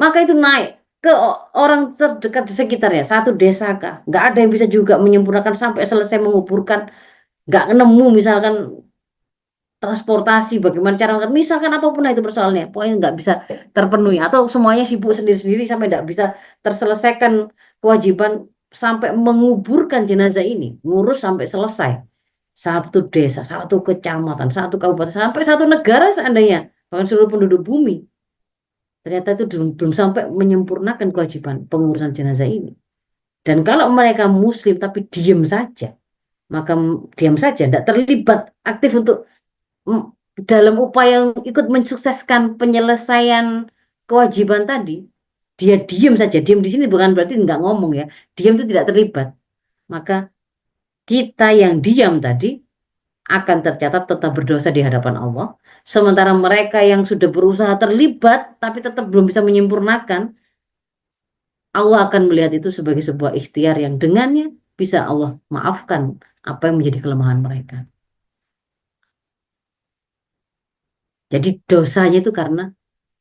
maka itu naik ke orang terdekat di sekitarnya, satu desa kah, nggak ada yang bisa juga menyempurnakan sampai selesai menguburkan, nggak nemu misalkan transportasi, bagaimana cara misalkan apapun itu persoalannya, pokoknya nggak bisa terpenuhi atau semuanya sibuk sendiri-sendiri sampai nggak bisa terselesaikan kewajiban sampai menguburkan jenazah ini, ngurus sampai selesai. Satu desa, satu kecamatan, satu kabupaten, sampai satu negara seandainya, bahkan seluruh penduduk bumi. Ternyata itu belum sampai menyempurnakan kewajiban pengurusan jenazah ini. Dan kalau mereka muslim tapi diam saja, maka diam saja, tidak terlibat aktif untuk dalam upaya ikut mensukseskan penyelesaian kewajiban tadi, dia diam saja. Diam di sini bukan berarti nggak ngomong ya. Diam itu tidak terlibat. Maka kita yang diam tadi akan tercatat tetap berdosa di hadapan Allah. Sementara mereka yang sudah berusaha terlibat tapi tetap belum bisa menyempurnakan, Allah akan melihat itu sebagai sebuah ikhtiar yang dengannya bisa Allah maafkan apa yang menjadi kelemahan mereka. Jadi dosanya itu karena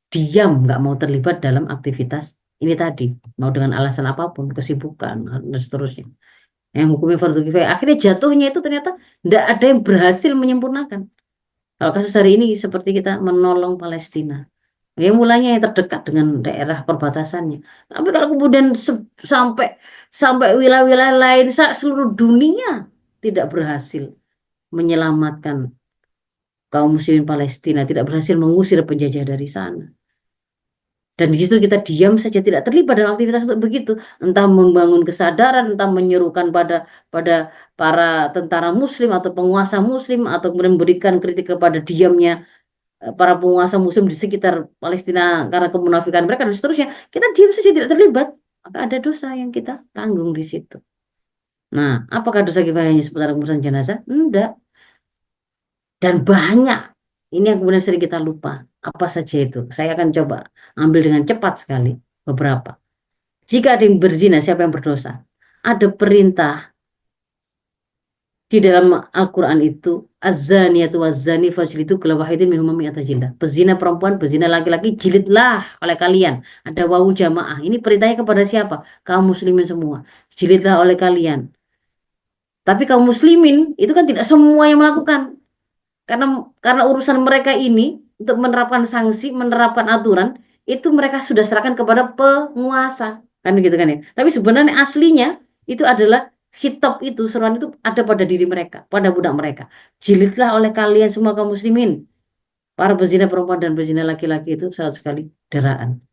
diam, nggak mau terlibat dalam aktivitas ini tadi, mau dengan alasan apapun, kesibukan dan seterusnya. Yang hukumnya fardu kifayah, akhirnya jatuhnya itu ternyata tidak ada yang berhasil menyempurnakan. Kalau kasus hari ini seperti kita menolong Palestina, ya mulanya yang terdekat dengan daerah perbatasannya. Tapi kalau kemudian sampai wilayah-wilayah lain seluruh dunia tidak berhasil menyelamatkan kaum muslimin Palestina, tidak berhasil mengusir penjajah dari sana. Dan di situ kita diam saja, tidak terlibat dalam aktivitas untuk begitu, entah membangun kesadaran, entah menyerukan pada para tentara muslim atau penguasa muslim, atau kemudian memberikan kritik kepada diamnya para penguasa muslim di sekitar Palestina karena kemunafikan mereka dan seterusnya. Kita diam saja, tidak terlibat, maka ada dosa yang kita tanggung di situ. Nah, apakah dosa kifayahnya seputar pengurusan jenazah? Enggak. Dan banyak. Ini yang kemudian sering kita lupa. Apa saja itu? Saya akan coba ambil dengan cepat sekali beberapa. Jika ada yang berzina, siapa yang berdosa? Ada perintah di dalam Al-Quran itu, az-zaniyatu waz-zani fajlidu kulla wahidin minhum mi'ata jildah. Pezina perempuan, pezina laki-laki, jilidlah oleh kalian. Ada wawu jamaah. Ini perintahnya kepada siapa? Kaum muslimin semua. Jilidlah oleh kalian. Tapi kaum muslimin itu kan tidak semua yang melakukan. Karena urusan mereka ini untuk menerapkan sanksi, menerapkan aturan, itu mereka sudah serahkan kepada penguasa, kan gitu kan ya. Tapi sebenarnya aslinya itu adalah khitab itu, seruan itu ada pada diri mereka, pada budak mereka. Jilidlah oleh kalian semua kaum muslimin. Para pezina perempuan dan pezina laki-laki itu 100 kali deraan.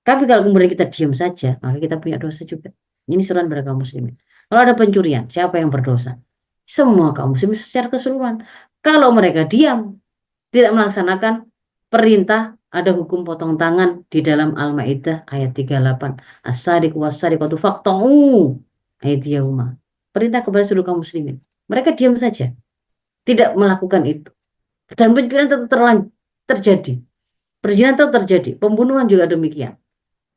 Tapi kalau kemudian kita diam saja, maka kita punya dosa juga. Ini seruan pada kaum muslimin. Kalau ada pencurian, siapa yang berdosa? Semua kaum muslimin secara keseluruhan. Kalau mereka diam, tidak melaksanakan perintah, ada hukum potong tangan di dalam Al-Maidah ayat 38. As-sadiq was-sadiqatu faqta'u aydiyahuma. Perintah kepada seluruh kaum muslimin. Mereka diam saja, tidak melakukan itu. Dan pencurian tetap terjadi. Perzinahan tetap terjadi. Pembunuhan juga demikian.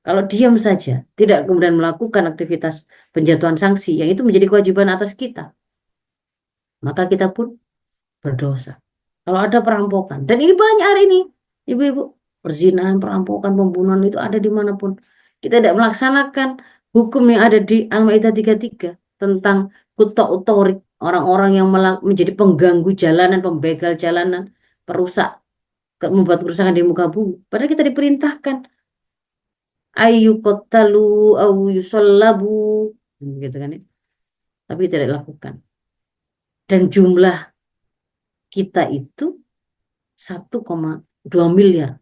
Kalau diam saja, tidak kemudian melakukan aktivitas penjatuhan sanksi, yang itu menjadi kewajiban atas kita, maka kita pun berdosa. Kalau ada perampokan, dan ini banyak hari ini, ibu-ibu, perzinahan, perampokan, pembunuhan itu ada dimanapun. Kita tidak melaksanakan hukum yang ada di Al-Maidah 33 tentang kutok otorik, orang-orang yang menjadi pengganggu jalanan, pembegal jalanan, perusak, membuat kerusakan di muka bumi. Padahal kita diperintahkan ayu kotalu au yusallabu, gitu kan ya. Tapi tidak dilakukan. Dan jumlah kita itu 1,2 miliar.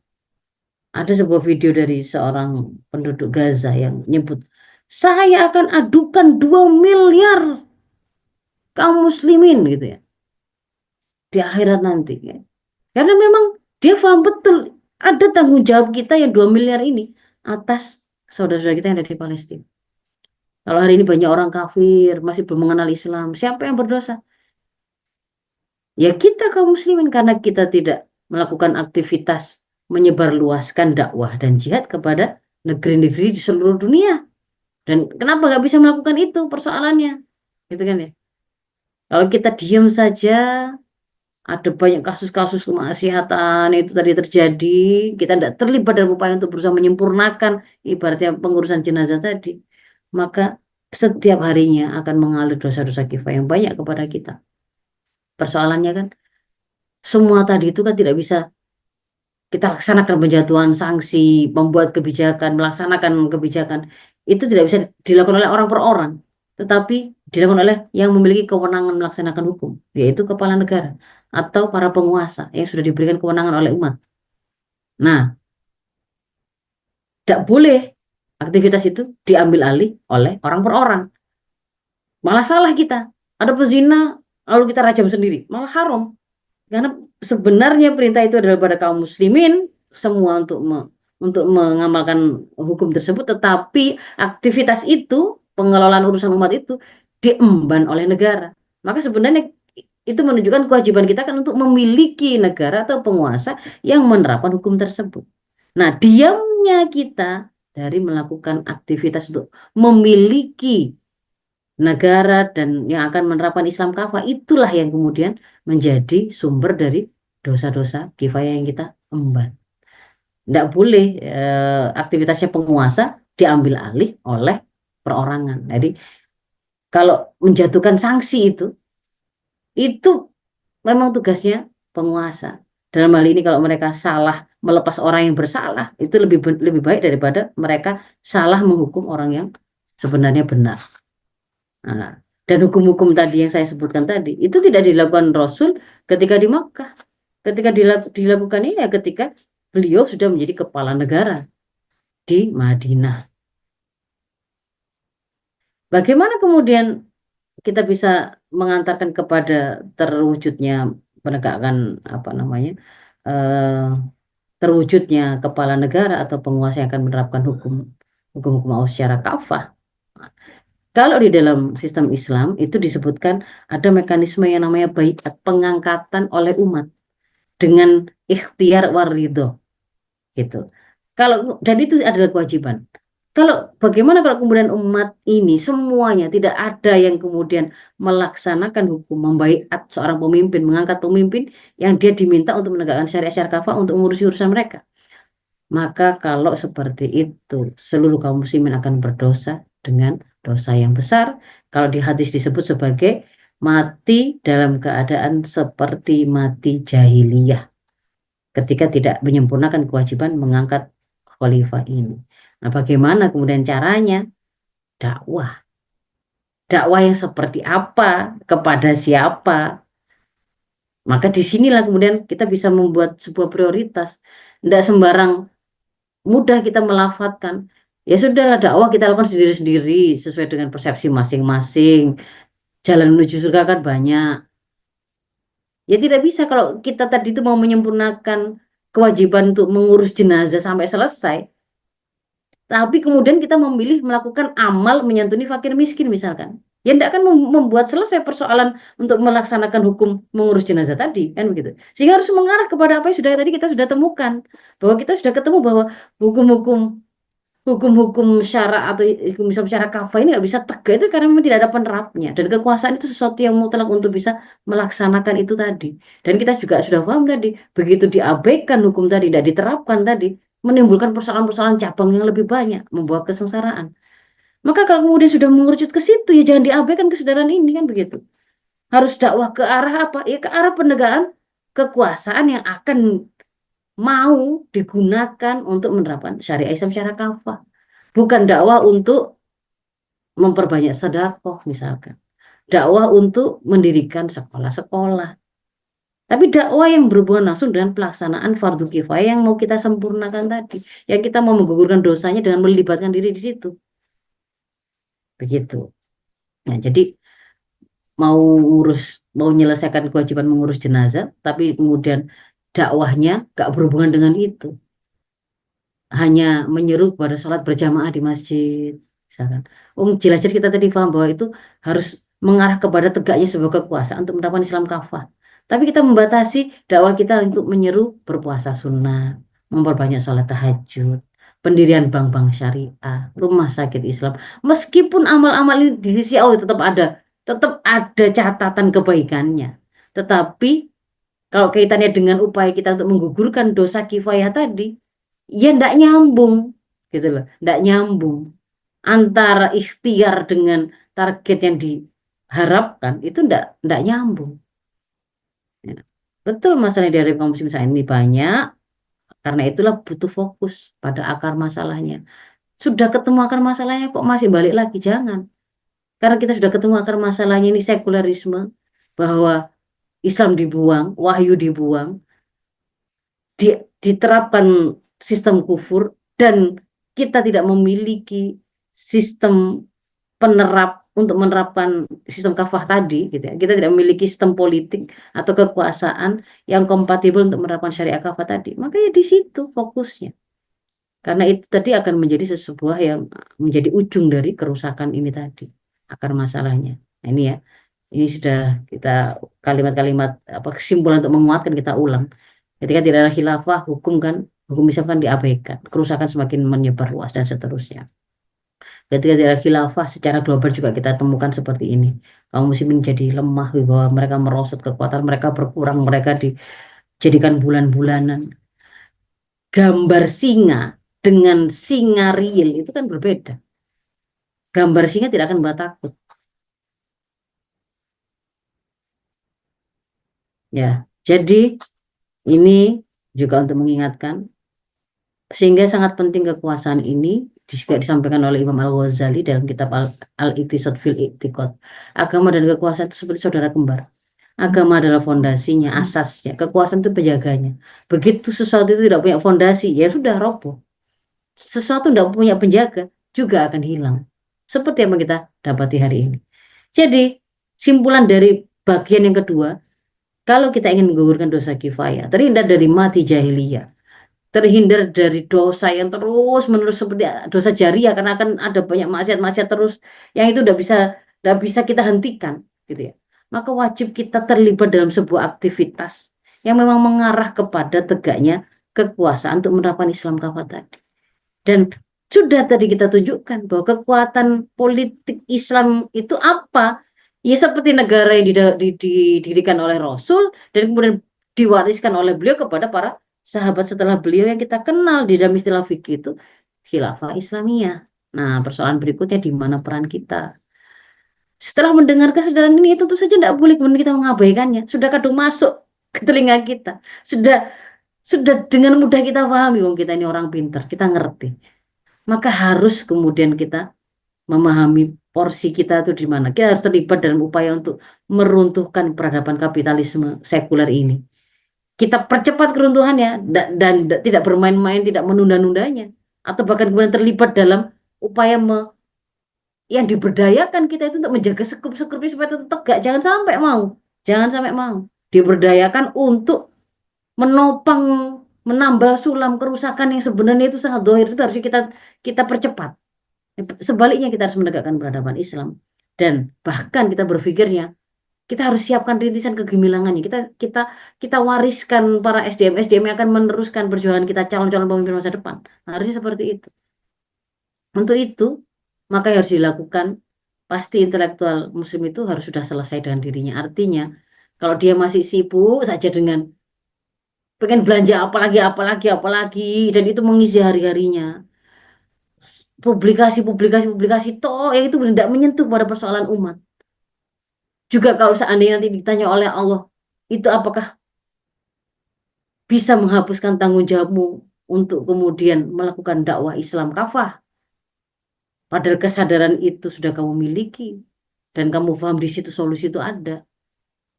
Ada sebuah video dari seorang penduduk Gaza yang menyebut, saya akan adukan 2 miliar kaum muslimin gitu ya di akhirat nanti ya. Karena memang dia paham betul ada tanggung jawab kita yang 2 miliar ini atas saudara-saudara kita yang ada di Palestina. Kalau hari ini banyak orang kafir masih belum mengenal Islam, siapa yang berdosa? Ya kita kaum muslimin karena kita tidak melakukan aktivitas menyebarluaskan dakwah dan jihad kepada negeri-negeri di seluruh dunia. Dan kenapa nggak bisa melakukan itu persoalannya? Gitu kan ya. Kalau kita diam saja, ada banyak kasus-kasus kemaksiatan itu tadi terjadi, kita tidak terlibat dalam upaya untuk berusaha menyempurnakan ibaratnya pengurusan jenazah tadi, maka setiap harinya akan mengalir dosa-dosa kifayah yang banyak kepada kita. Persoalannya kan, semua tadi itu kan tidak bisa kita laksanakan penjatuhan sanksi, membuat kebijakan, melaksanakan kebijakan. Itu tidak bisa dilakukan oleh orang per orang, tetapi dilakukan oleh yang memiliki kewenangan melaksanakan hukum, yaitu kepala negara atau para penguasa yang sudah diberikan kewenangan oleh umat. Nah, tidak boleh aktivitas itu diambil alih oleh orang per orang. Malah salah kita. Ada pezina, lalu kita rajam sendiri. Malah haram. Karena sebenarnya perintah itu adalah pada kaum muslimin semua untuk mengamalkan hukum tersebut, tetapi aktivitas itu, pengelolaan urusan umat itu diemban oleh negara. Maka sebenarnya itu menunjukkan kewajiban kita kan untuk memiliki negara atau penguasa yang menerapkan hukum tersebut. Nah, diamnya kita dari melakukan aktivitas untuk memiliki negara dan yang akan menerapkan Islam kafah itulah yang kemudian menjadi sumber dari dosa-dosa kifayah yang kita emban. Tidak boleh aktivitasnya penguasa diambil alih oleh perorangan. Jadi kalau menjatuhkan sanksi itu memang tugasnya penguasa. Dalam hal ini kalau mereka salah melepas orang yang bersalah, itu lebih baik daripada mereka salah menghukum orang yang sebenarnya benar. Nah, dan hukum-hukum tadi yang saya sebutkan tadi itu tidak dilakukan Rasul ketika di Makkah. Ketika dilakukan ini ya ketika beliau sudah menjadi kepala negara di Madinah. Bagaimana kemudian kita bisa mengantarkan kepada terwujudnya penegakan apa namanya eh, terwujudnya kepala negara atau penguasa yang akan menerapkan hukum-hukum Allah secara kafah. Kalau di dalam sistem Islam itu disebutkan ada mekanisme yang namanya baiat, pengangkatan oleh umat dengan ikhtiar waridho gitu. Kalau dan itu adalah kewajiban. Kalau bagaimana kalau kemudian umat ini semuanya tidak ada yang kemudian melaksanakan hukum, membaiat seorang pemimpin, mengangkat pemimpin yang dia diminta untuk menegakkan syariat syariat kafah untuk mengurusi urusan mereka. Maka kalau seperti itu, seluruh kaum muslimin akan berdosa dengan dosa yang besar. Kalau di hadis disebut sebagai mati dalam keadaan seperti mati jahiliyah. Ketika tidak menyempurnakan kewajiban mengangkat khalifah ini. Nah, bagaimana kemudian caranya? Dakwah. Dakwah yang seperti apa? Kepada siapa? Maka disinilah kemudian kita bisa membuat sebuah prioritas. Tidak sembarang mudah kita melafatkan. Ya sudah, dakwah kita lakukan sendiri-sendiri sesuai dengan persepsi masing-masing. Jalan menuju surga kan banyak. Ya tidak bisa kalau kita tadi itu mau menyempurnakan kewajiban untuk mengurus jenazah sampai selesai. Tapi kemudian kita memilih melakukan amal menyantuni fakir miskin misalkan. Ya tidak akan membuat selesai persoalan untuk melaksanakan hukum mengurus jenazah tadi. Kan begitu. Sehingga harus mengarah kepada apa yang sudah tadi kita sudah temukan. Bahwa kita sudah ketemu bahwa hukum-hukum syara atau hukum Islam syara kafah ini nggak bisa tegak itu karena memang tidak ada penerapnya dan kekuasaan itu sesuatu yang mutlak untuk bisa melaksanakan itu tadi dan kita juga sudah paham tadi begitu diabaikan hukum tadi tidak diterapkan tadi menimbulkan persoalan-persoalan cabang yang lebih banyak membawa kesengsaraan maka kalau kemudian sudah mengerucut ke situ ya jangan diabaikan kesadaran ini kan begitu harus dakwah ke arah apa ya ke arah penegakan kekuasaan yang akan mau digunakan untuk menerapkan syariat Islam secara kafah. Bukan dakwah untuk memperbanyak sedekah misalkan. Dakwah untuk mendirikan sekolah-sekolah. Tapi dakwah yang berhubungan langsung dengan pelaksanaan fardu kifayah yang mau kita sempurnakan tadi. Yang kita mau menggugurkan dosanya dengan melibatkan diri di situ. Begitu. Nah, jadi mau menyelesaikan kewajiban mengurus jenazah, tapi kemudian dakwahnya gak berhubungan dengan itu, hanya menyeru pada sholat berjamaah di masjid, misalkan. Jelas-jelas kita tadi paham bahwa itu harus mengarah kepada tegaknya sebuah kekuasaan untuk menerapkan Islam kafah. Tapi kita membatasi dakwah kita untuk menyeru berpuasa sunnah, memperbanyak sholat tahajud, pendirian bank-bank syariah, rumah sakit Islam. Meskipun amal-amal ini di sisi Allah tetap ada catatan kebaikannya. Tetapi kalau kaitannya dengan upaya kita untuk menggugurkan dosa kifayah tadi, ya ndak nyambung gitu loh, ndak nyambung antara ikhtiar dengan target yang diharapkan, itu ndak nyambung. Ya. Betul, masalah dari kaum muslim saat ini banyak, karena itulah butuh fokus pada akar masalahnya. Sudah ketemu akar masalahnya kok masih balik lagi, jangan. Karena kita sudah ketemu akar masalahnya, ini sekulerisme, bahwa Islam dibuang, wahyu dibuang, diterapkan sistem kufur, dan kita tidak memiliki sistem penerap untuk menerapkan sistem kafah tadi, gitu ya. Kita tidak memiliki sistem politik atau kekuasaan yang kompatibel untuk menerapkan syariah kafah tadi. Makanya di situ fokusnya. Karena itu tadi akan menjadi sebuah yang menjadi ujung dari kerusakan ini tadi, akar masalahnya. Nah, ini ya, ini sudah kita kalimat-kalimat apa kesimpulan untuk menguatkan, kita ulang. Ketika tidak ada khilafah, hukum Islam kan diabaikan, kerusakan semakin menyebar luas dan seterusnya. Ketika tidak ada khilafah secara global juga kita temukan seperti ini. Kaum muslimin jadi lemah, bahwa mereka merosot, kekuatan mereka berkurang, mereka dijadikan bulan-bulanan. Gambar singa dengan singa real itu kan berbeda. Gambar singa tidak akan membuat takut. Ya, jadi ini juga untuk mengingatkan, sehingga sangat penting kekuasaan ini juga disampaikan oleh Imam Al-Ghazali dalam kitab Al-Iqtisad fil I'tiqad. Agama dan kekuasaan itu seperti saudara kembar. Agama adalah fondasinya, asasnya. Kekuasaan itu penjaganya. Begitu sesuatu itu tidak punya fondasi, ya sudah roboh. Sesuatu tidak punya penjaga juga akan hilang. Seperti yang kita dapati hari ini. Jadi, simpulan dari bagian yang kedua, kalau kita ingin menggugurkan dosa kifayah, terhindar dari mati jahiliyah, terhindar dari dosa yang terus menerus seperti dosa jariah, karena akan ada banyak maksiat-maksiat terus yang itu tidak bisa kita hentikan, gitu ya. Maka wajib kita terlibat dalam sebuah aktivitas yang memang mengarah kepada tegaknya kekuasaan untuk menerapkan Islam kafah tadi. Dan sudah tadi kita tunjukkan bahwa kekuatan politik Islam itu apa? Ya seperti negara yang didirikan oleh Rasul dan kemudian diwariskan oleh beliau kepada para sahabat setelah beliau, yang kita kenal di dalam istilah fikih itu khilafah Islamiyah. Nah, persoalan berikutnya di mana peran kita? Setelah mendengar kesadaran ini, tentu saja tidak boleh kemudian kita mengabaikannya. Sudah kadung masuk ke telinga kita. Sudah dengan mudah kita pahami, wong kita ini orang pintar, kita ngerti. Maka harus kemudian kita memahami porsi kita itu di mana. Kita harus terlibat dalam upaya untuk meruntuhkan peradaban kapitalisme sekuler ini. Kita percepat keruntuhannya dan tidak bermain-main, tidak menunda-nundanya, atau bahkan kemudian terlibat dalam upaya yang diberdayakan kita itu untuk menjaga sekup-sekup ini supaya tetap tegak. Jangan sampai mau diberdayakan untuk menopang, menambal sulam kerusakan yang sebenarnya itu sangat dohir. Itu harus kita percepat. Sebaliknya kita harus menegakkan peradaban Islam, dan bahkan kita berpikirnya kita harus siapkan rintisan kegemilangannya. Kita wariskan para SDM yang akan meneruskan perjuangan kita, calon-calon pemimpin masa depan. Harusnya seperti itu. Untuk itu, maka yang harus dilakukan, pasti intelektual muslim itu harus sudah selesai dengan dirinya. Artinya, kalau dia masih sibuk saja dengan pengen belanja apalagi, dan itu mengisi hari-harinya, publikasi toh yang itu tidak menyentuh pada persoalan umat. Juga kalau seandainya nanti ditanya oleh Allah, itu apakah bisa menghapuskan tanggung jawabmu untuk kemudian melakukan dakwah Islam kafah? Padahal kesadaran itu sudah kamu miliki dan kamu paham di situ solusi itu ada.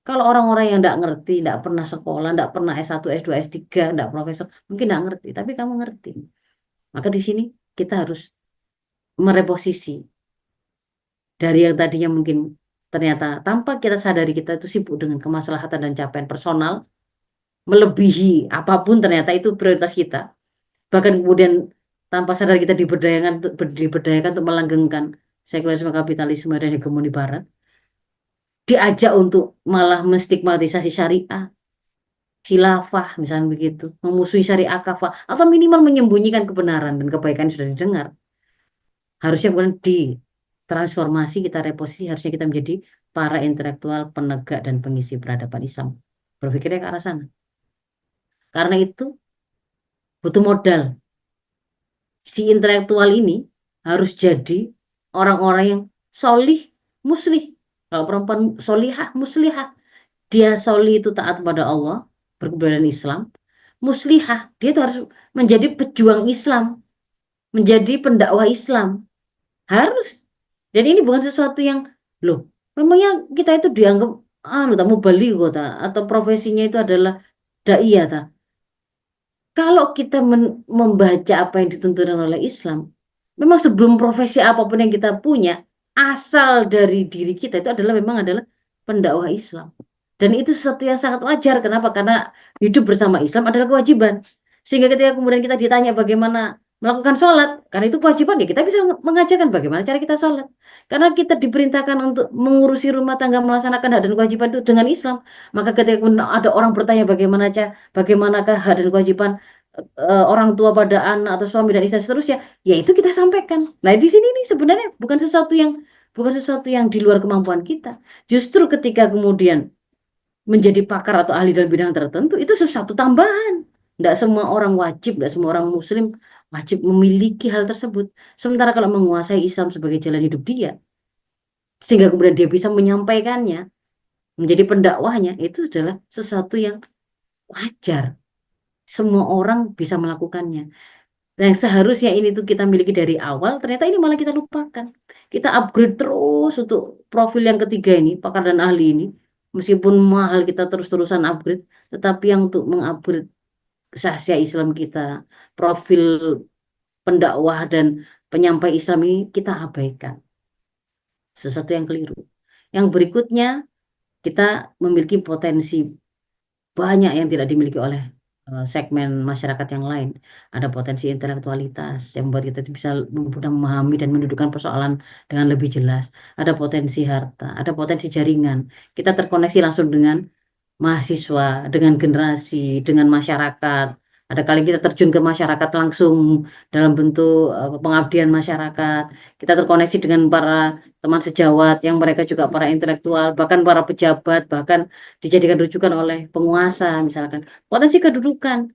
Kalau orang-orang yang tidak ngerti, tidak pernah sekolah, tidak pernah S1, S2, S3, tidak profesor, mungkin tidak ngerti, tapi kamu ngerti. Maka di sini kita harus mereposisi dari yang tadinya mungkin ternyata tanpa kita sadari kita itu sibuk dengan kemaslahatan dan capaian personal, melebihi apapun ternyata itu prioritas kita. Bahkan kemudian tanpa sadar kita diberdayakan untuk melanggengkan sekularisme, kapitalisme dan hegemoni barat, diajak untuk malah menstigmatisasi syariah, khilafah misalnya begitu, memusuhi syariah kafah, atau minimal menyembunyikan kebenaran dan kebaikan yang sudah didengar. Harusnya kemudian ditransformasi, kita reposisi, harusnya kita menjadi para intelektual penegak dan pengisi peradaban Islam. Berpikirnya ke arah sana. Karena itu butuh modal. Si intelektual ini harus jadi orang-orang yang solih, muslih. Kalau perempuan solihah, muslihah. Dia solih itu taat pada Allah, berkebenaran Islam. Muslihah, dia itu harus menjadi pejuang Islam, menjadi pendakwah Islam. Harus. Dan ini bukan sesuatu yang, loh, memangnya kita itu dianggap, tamu Bali kota, atau profesinya itu adalah dai ta. Kalau kita membaca apa yang ditentukan oleh Islam, memang sebelum profesi apapun yang kita punya, asal dari diri kita itu memang adalah pendakwah Islam. Dan itu sesuatu yang sangat wajar. Kenapa? Karena hidup bersama Islam adalah kewajiban. Sehingga ketika kemudian kita ditanya bagaimana melakukan sholat, karena itu kewajiban ya kita bisa mengajarkan bagaimana cara kita sholat. Karena kita diperintahkan untuk mengurusi rumah tangga, melaksanakan hak dan kewajiban itu dengan Islam. Maka ketika ada orang bertanya bagaimanakah hak dan kewajiban orang tua pada anak atau suami dan istri seterusnya, ya itu kita sampaikan. Nah di sini nih sebenarnya bukan sesuatu yang di luar kemampuan kita. Justru ketika kemudian menjadi pakar atau ahli dalam bidang tertentu itu sesuatu tambahan. Tidak semua orang wajib, tidak semua orang muslim wajib memiliki hal tersebut. Sementara kalau menguasai Islam sebagai jalan hidup dia, sehingga kemudian dia bisa menyampaikannya, menjadi pendakwahnya, itu adalah sesuatu yang wajar. Semua orang bisa melakukannya. Dan seharusnya ini tuh kita miliki dari awal, ternyata ini malah kita lupakan. Kita upgrade terus untuk profil yang ketiga ini, pakar dan ahli ini. Meskipun mahal kita terus-terusan upgrade, tetapi yang untuk mengupgrade kesaksian Islam kita, profil pendakwah dan penyampai Islam ini kita abaikan. Sesuatu yang keliru. Yang berikutnya, kita memiliki potensi banyak yang tidak dimiliki oleh segmen masyarakat yang lain. Ada potensi intelektualitas yang membuat kita bisa mudah memahami dan mendudukkan persoalan dengan lebih jelas. Ada potensi harta, ada potensi jaringan. Kita terkoneksi langsung dengan mahasiswa, dengan generasi, dengan masyarakat. Ada kali kita terjun ke masyarakat langsung dalam bentuk pengabdian masyarakat. Kita terkoneksi dengan para teman sejawat yang mereka juga para intelektual, bahkan para pejabat, bahkan dijadikan rujukan oleh penguasa misalkan. Potensi kedudukan,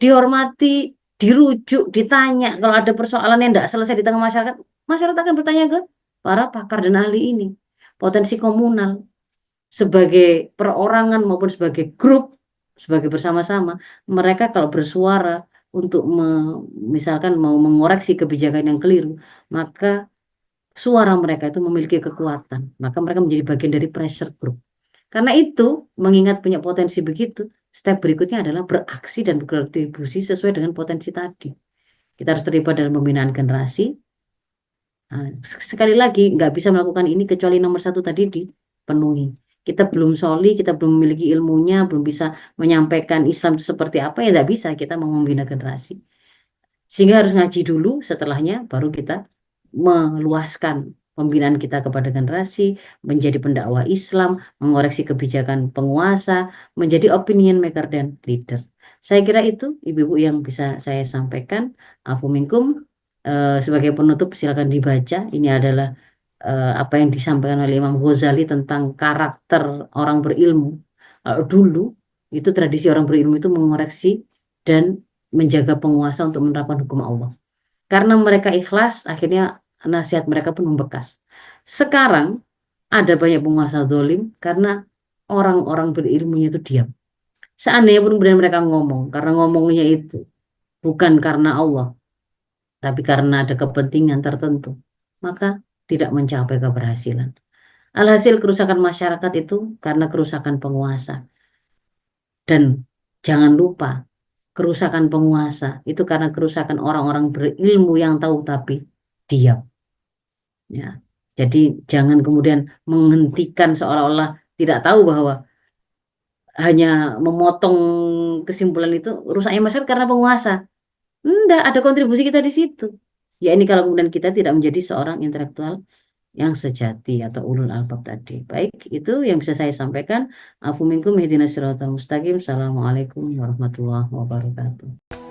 dihormati, dirujuk, ditanya kalau ada persoalan yang tidak selesai di tengah masyarakat, masyarakat akan bertanya ke para pakar dan ahli ini. Potensi komunal, sebagai perorangan maupun sebagai grup, sebagai bersama-sama, mereka kalau bersuara untuk misalkan mau mengoreksi kebijakan yang keliru, maka suara mereka itu memiliki kekuatan. Maka mereka menjadi bagian dari pressure group. Karena itu, mengingat punya potensi begitu, step berikutnya adalah beraksi dan berkontribusi sesuai dengan potensi tadi. Kita harus terlibat dalam pembinaan generasi. Nah, sekali lagi, nggak bisa melakukan ini kecuali nomor satu tadi dipenuhi. Kita belum soli, kita belum memiliki ilmunya, belum bisa menyampaikan Islam itu seperti apa, ya nggak bisa kita mau membina generasi. Sehingga harus ngaji dulu, setelahnya baru kita meluaskan pembinaan kita kepada generasi, menjadi pendakwah Islam, mengoreksi kebijakan penguasa, menjadi opinion maker dan leader. Saya kira itu ibu-ibu yang bisa saya sampaikan. Afu minkum. Sebagai penutup silakan dibaca. Ini adalah apa yang disampaikan oleh Imam Ghazali tentang karakter orang berilmu. Dulu itu tradisi orang berilmu itu mengoreksi dan menjaga penguasa untuk menerapkan hukum Allah. Karena mereka ikhlas, akhirnya nasihat mereka pun membekas. Sekarang ada banyak penguasa zalim karena orang-orang berilmunya itu diam. Seandainya pun kemudian mereka ngomong, karena ngomongnya itu bukan karena Allah, tapi karena ada kepentingan tertentu, maka tidak mencapai keberhasilan. Alhasil kerusakan masyarakat itu karena kerusakan penguasa. Dan jangan lupa, kerusakan penguasa itu karena kerusakan orang-orang berilmu yang tahu tapi diam. Ya. Jadi jangan kemudian menghentikan seolah-olah tidak tahu bahwa hanya memotong kesimpulan itu rusaknya masyarakat karena penguasa. Enggak, ada kontribusi kita di situ. Ya ini kalau kemudian kita tidak menjadi seorang intelektual yang sejati atau ulul albab tadi. Baik, itu yang bisa saya sampaikan. Afu minkum ihdinas siratal mustaqim. Assalamualaikum warahmatullahi wabarakatuh.